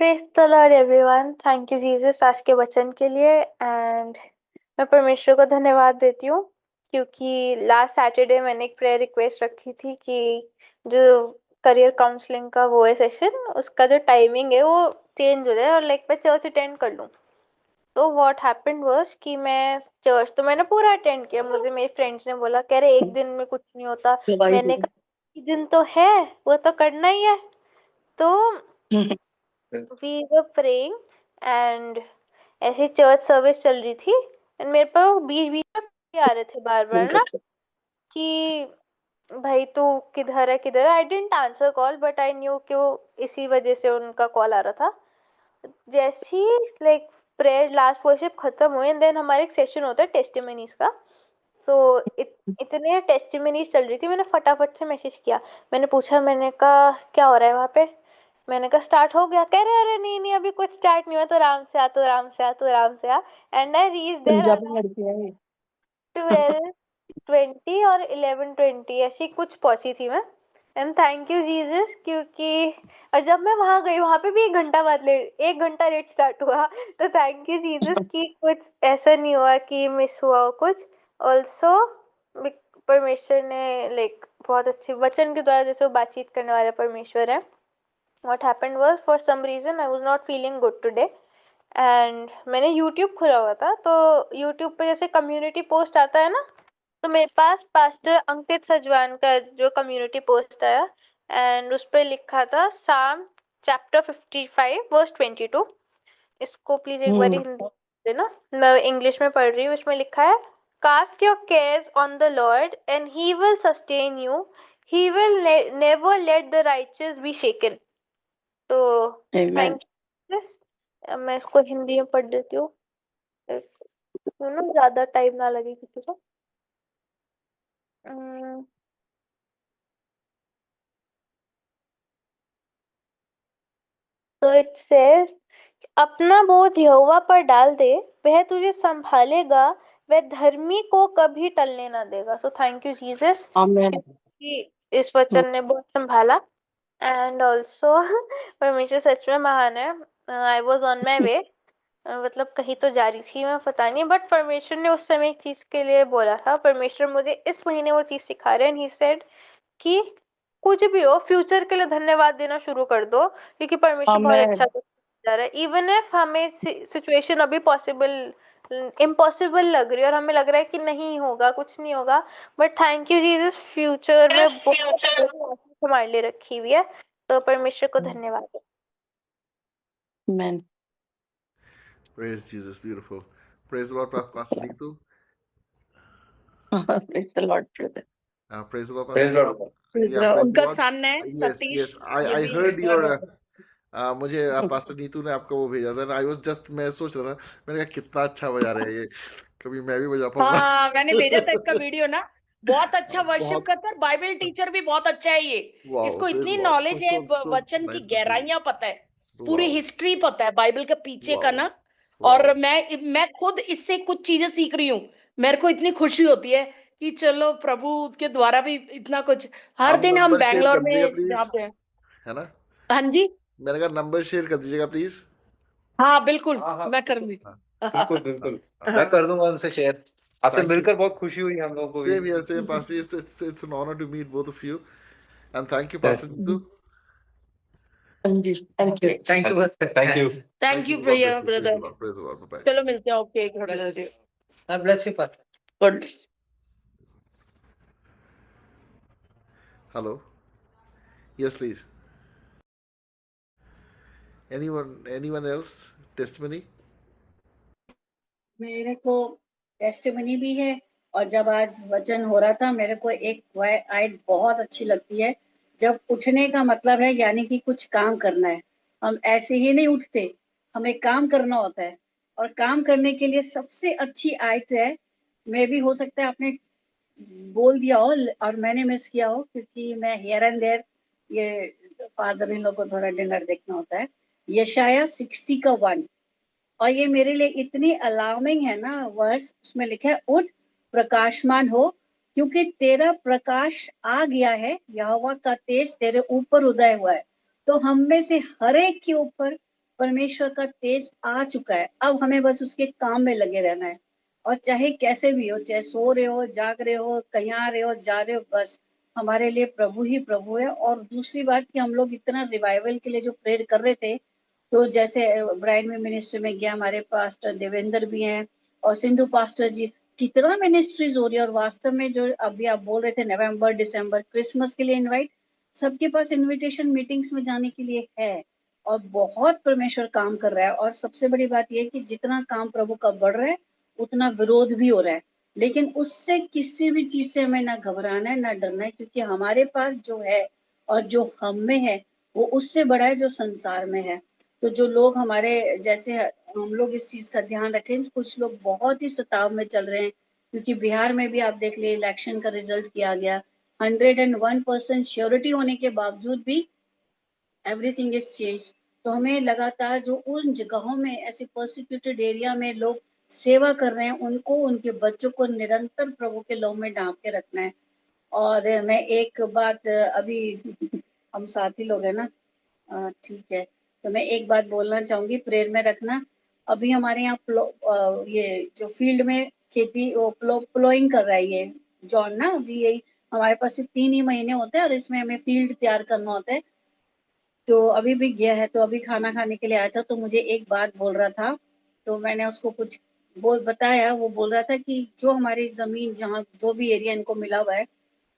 D: Praise the Lord everyone. Thank you Jesus आज के वचन के लिए। एंड मैं परमेश्वर को धन्यवाद देती हूँ क्योंकि लास्ट सैटरडे मैंने एक प्रेयर रिक्वेस्ट रखी थी कि जो करियर काउंसलिंग का वो है सेशन, उसका जो टाइमिंग है वो चेंज हो जाए और लाइक मैं चर्च अटेंड कर लूँ। तो व्हाट हैपेंड वाज कि मैं चर्च तो मैंने पूरा अटेंड किया। मुझे मेरे फ्रेंड्स ने बोला कह रहे एक दिन में कुछ नहीं होता। मैंने कहा "एक दिन तो है, वो तो करना ही है।" तो वी वर प्रेइंग एंड ऐसे चर्च सर्विस चल रही थी एंड मेरे पास बीच बीच में आ रहे थे बार बार ना कि भाई तू किधर है किधर है। I didn't answer call but I knew कि वो इसी वजह से उनका कॉल आ रहा था। जैसे ही लाइक प्रेयर लास्ट वर्शिप खत्म हुई एंड देन हमारा एक सेशन होता है टेस्टिमनीज का। तो इतने टेस्टिमनीज चल रही थी, मैंने फटाफट से मैसेज किया। मैंने पूछा, मैंने कहा क्या हो रहा है वहाँ पे? मैंने कहा स्टार्ट हो गया। कह रहे अरे नहीं नहीं अभी कुछ स्टार्ट नहीं हुआ, तो आराम से आ, तो आराम से आ, तो आराम से आ। एंड आई रीच देयर 12:20 और 11:20 ऐसी कुछ पहुंची थी मैं। एंड थैंक यू जीसस क्योंकि और जब मैं वहां गई वहां पे भी 1 घंटा बाद लेट, 1 घंटा लेट स्टार्ट हुआ। तो थैंक यू जीसस कि कुछ ऐसा नहीं हुआ कि मिस हुआ हो कुछ। ऑल्सो परमेश्वर ने लाइक बहुत अच्छे वचन के द्वारा जैसे वो बातचीत करने वाला परमेश्वर है. What happened was for some reason I was not feeling good today and मैंने YouTube खुला हुआ था, तो YouTube पे जैसे कम्युनिटी पोस्ट आता है ना, तो मेरे पास पास्टर अंकित सजवान का जो कम्युनिटी पोस्ट आया एंड उस पे लिखा था साम चैप्टर 55 वर्स 22. इसको प्लीज एक बार हिंदी में देना, मैं इंग्लिश में पढ़ रही हूँ. इसमें लिखा है, cast your cares on the Lord and he will sustain you, he will never let the righteous be shaken. तो
C: Amen.
D: Thank you. मैं इसको हिंदी में पढ़ देती हूँ, ना ज्यादा टाइम ना लगे किसी को. तो इट सेज, अपना बोझ यहोवा पर डाल दे, वह तुझे संभालेगा, वह धर्मी को कभी टलने ना देगा. So thank you Jesus
C: Amen.
D: कि इस वचन ने बहुत संभाला. एंड ऑल्सो परमेश्वर सच में महान है. आई वॉज ऑन माई वे, मतलब कहीं तो जा रही थी मैं, पता नहीं, बट परमेश्वर ने उस समय एक चीज के लिए बोला था. परमेश्वर मुझे इस महीने वो चीज सिखा रहे हैं. ही सेड कि कुछ भी हो, फ्यूचर के लिए धन्यवाद देना शुरू कर दो, क्योंकि परमेश्वर बहुत
C: Amen.
D: अच्छा जा रहा है. इवन इफ हमें सिचुएशन अभी पॉसिबल इम्पॉसिबल लग रही है और हमें लग रहा है कि नहीं होगा, कुछ नहीं होगा, but thank you Jesus, future में बहुत हमारे लिए रखी हुई है. तो परमेश्वर को धन्यवाद.
C: Amen.
B: Praise Jesus, beautiful. Praise the Lord, Pastor Neetu.
C: Praise the Lord, brother.
B: Praise the Lord, Pastor Neetu. Yeah, praise the
F: उनका
B: Lord.
F: सन है
B: Yes,
F: सतीश.
B: yes.
F: ये
B: I
F: भी
B: heard
F: एक
B: your.
F: बार
B: मुझे पास्टर नीतू ने आपका वो भेजा था. आई वाज जस्ट, मैं सोच रहा था, मैंने कहा कितना अच्छा बजा रहे हैं ये, कभी मैं भी बजा पाऊंगा.
F: हाँ, मैंने भेजा था इसका वीडियो ना. बहुत अच्छा वर्शिप
B: बहुत.
F: करता है, बाइबल टीचर भी बहुत अच्छा है ये.
B: Wow,
F: इसको
B: praise
F: इतनी
B: the Lord.
F: नॉलेज है,
B: So
F: वचन की
B: nice to see.
F: गहराइयां पता है, पूरी
B: Wow,
F: हिस्ट्री पता है बाइबल के पीछे का
B: wow,
F: ना.
B: wow.
F: और मैं खुद इससे कुछ चीजें सीख रही हूँ. मेरे को इतनी खुशी होती है कि चलो प्रभु के द्वारा भी इतना कुछ. हर
B: आप
F: दिन हम
B: नंबर शेयर
F: बैंगलोर
B: कर दीजिएगा
F: में
B: प्लीज,
F: जाते हैं.
B: है ना.
F: हाँ जी,
B: मैंने कहा नंबर शेयर कर दीजिएगा प्लीज.
F: हाँ बिल्कुल,
G: हाँ हाँ
F: मैं करूंगी.
B: हाँ,
G: बिल्कुल बिल्कुल,
B: हाँ.
G: मैं कर दूंगा उनसे शेयर. आपसे
B: Thank you.
G: मिलकर बहुत खुशी हुई हम लोगों को भी.
B: Same here, same Pastor. It's an honor to meet both of you, and thank you, Pastor Neetu.
C: हाँ जी, thank you.
G: Thank you thank you.
F: Thank you
B: God
F: भैया,
B: bless you. Praise the
F: brother.
B: Lord. Praise the Lord. Bye bye.
F: चलो मिलते हैं. Okay,
G: God bless you, Pastor.
F: Good.
B: Hello. Yes, please. Anyone else? Testimony?
H: मेरे को testimony भी है, और जब आज वचन हो रहा था मेरे को एक आयत बहुत अच्छी लगती है. जब उठने का मतलब है यानी कि कुछ काम करना है. हम ऐसे ही नहीं उठते, हमें काम करना होता है, और काम करने के लिए सबसे अच्छी आयत है. मैं भी हो सकता है आपने बोल दिया हो और मैंने मिस किया हो, क्योंकि मैं हियर एंड देयर, ये फादर इन लोग को थोड़ा डिनर देखना होता है. यशाया 60 का 1, और ये मेरे लिए इतनी अलार्मिंग है ना वर्स. उसमें लिखा है, उठ प्रकाशमान हो, क्योंकि तेरा प्रकाश आ गया है, यहोवा का तेज तेरे ऊपर उदय हुआ है. तो हम में से हर एक के ऊपर परमेश्वर का तेज आ चुका है. अब हमें बस उसके काम में लगे रहना है, और चाहे कैसे भी हो, चाहे सो रहे हो, जाग रहे हो, कहीं आ रहे हो, जा रहे हो, बस हमारे लिए प्रभु ही प्रभु है. और दूसरी बात कि हम लोग इतना रिवाइवल के लिए जो प्रेयर कर रहे थे, तो जैसे ब्राइड में मिनिस्ट्री में गया, हमारे पास्टर देवेंद्र भी हैं और सिंधु पास्टर जी, कितना मिनिस्ट्रीज हो रही है. और वास्तव में जो अभी आप बोल रहे थे नवंबर दिसंबर क्रिसमस के लिए इनवाइट, सबके पास इनविटेशन मीटिंग्स में जाने के लिए है, और बहुत परमेश्वर काम कर रहा है. और सबसे बड़ी बात यह है कि जितना काम प्रभु का बढ़ रहा है उतना विरोध भी हो रहा है, लेकिन उससे किसी भी चीज से हमें ना घबराना है ना डरना है, क्योंकि हमारे पास जो है और जो हम में है वो उससे बड़ा है जो संसार में है. तो जो लोग हमारे जैसे, हम लोग इस चीज का ध्यान रखें. कुछ लोग बहुत ही सताव में चल रहे हैं, क्योंकि बिहार में भी आप देख लिए इलेक्शन का रिजल्ट किया गया. 101% श्योरिटी होने के बावजूद भी एवरीथिंग इज चेंज. तो हमें लगातार जो उन जगहों में ऐसे परसिक्यूटेड एरिया में लोग सेवा कर रहे हैं, उनको, उनके बच्चों को निरंतर प्रभु के लौ में ढांप के रखना है. और मैं एक बात, अभी हम साथी लोग हैं ना, ठीक है, तो मैं एक बात बोलना चाहूंगी, प्रेयर में रखना. अभी हमारे यहाँ ये जो फील्ड में खेती वो प्लोइंग कर रहा है, ये जॉन ना, अभी यही हमारे पास सिर्फ 3 ही महीने होते हैं और इसमें हमें फील्ड तैयार करना होता है। तो अभी भी गया है, तो अभी खाना खाने के लिए आया था, तो मुझे एक बात बोल रहा था, तो मैंने उसको कुछ बताया। वो बोल रहा था कि जो हमारी जमीन, जहाँ जो भी एरिया इनको मिला हुआ है,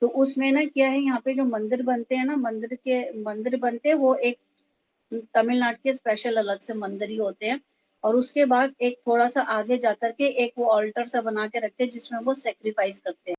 H: तो उसमें ना क्या है, यहाँ पे जो मंदिर बनते हैं ना, मंदिर बनते हैं, वो एक तमिलनाडु के स्पेशल अलग से मंदिर ही होते हैं। और उसके बाद एक थोड़ा सा आगे जाकर के एक वो ऑल्टर सा बना के रखते हैं जिसमें वो सेक्रीफाइस करते हैं।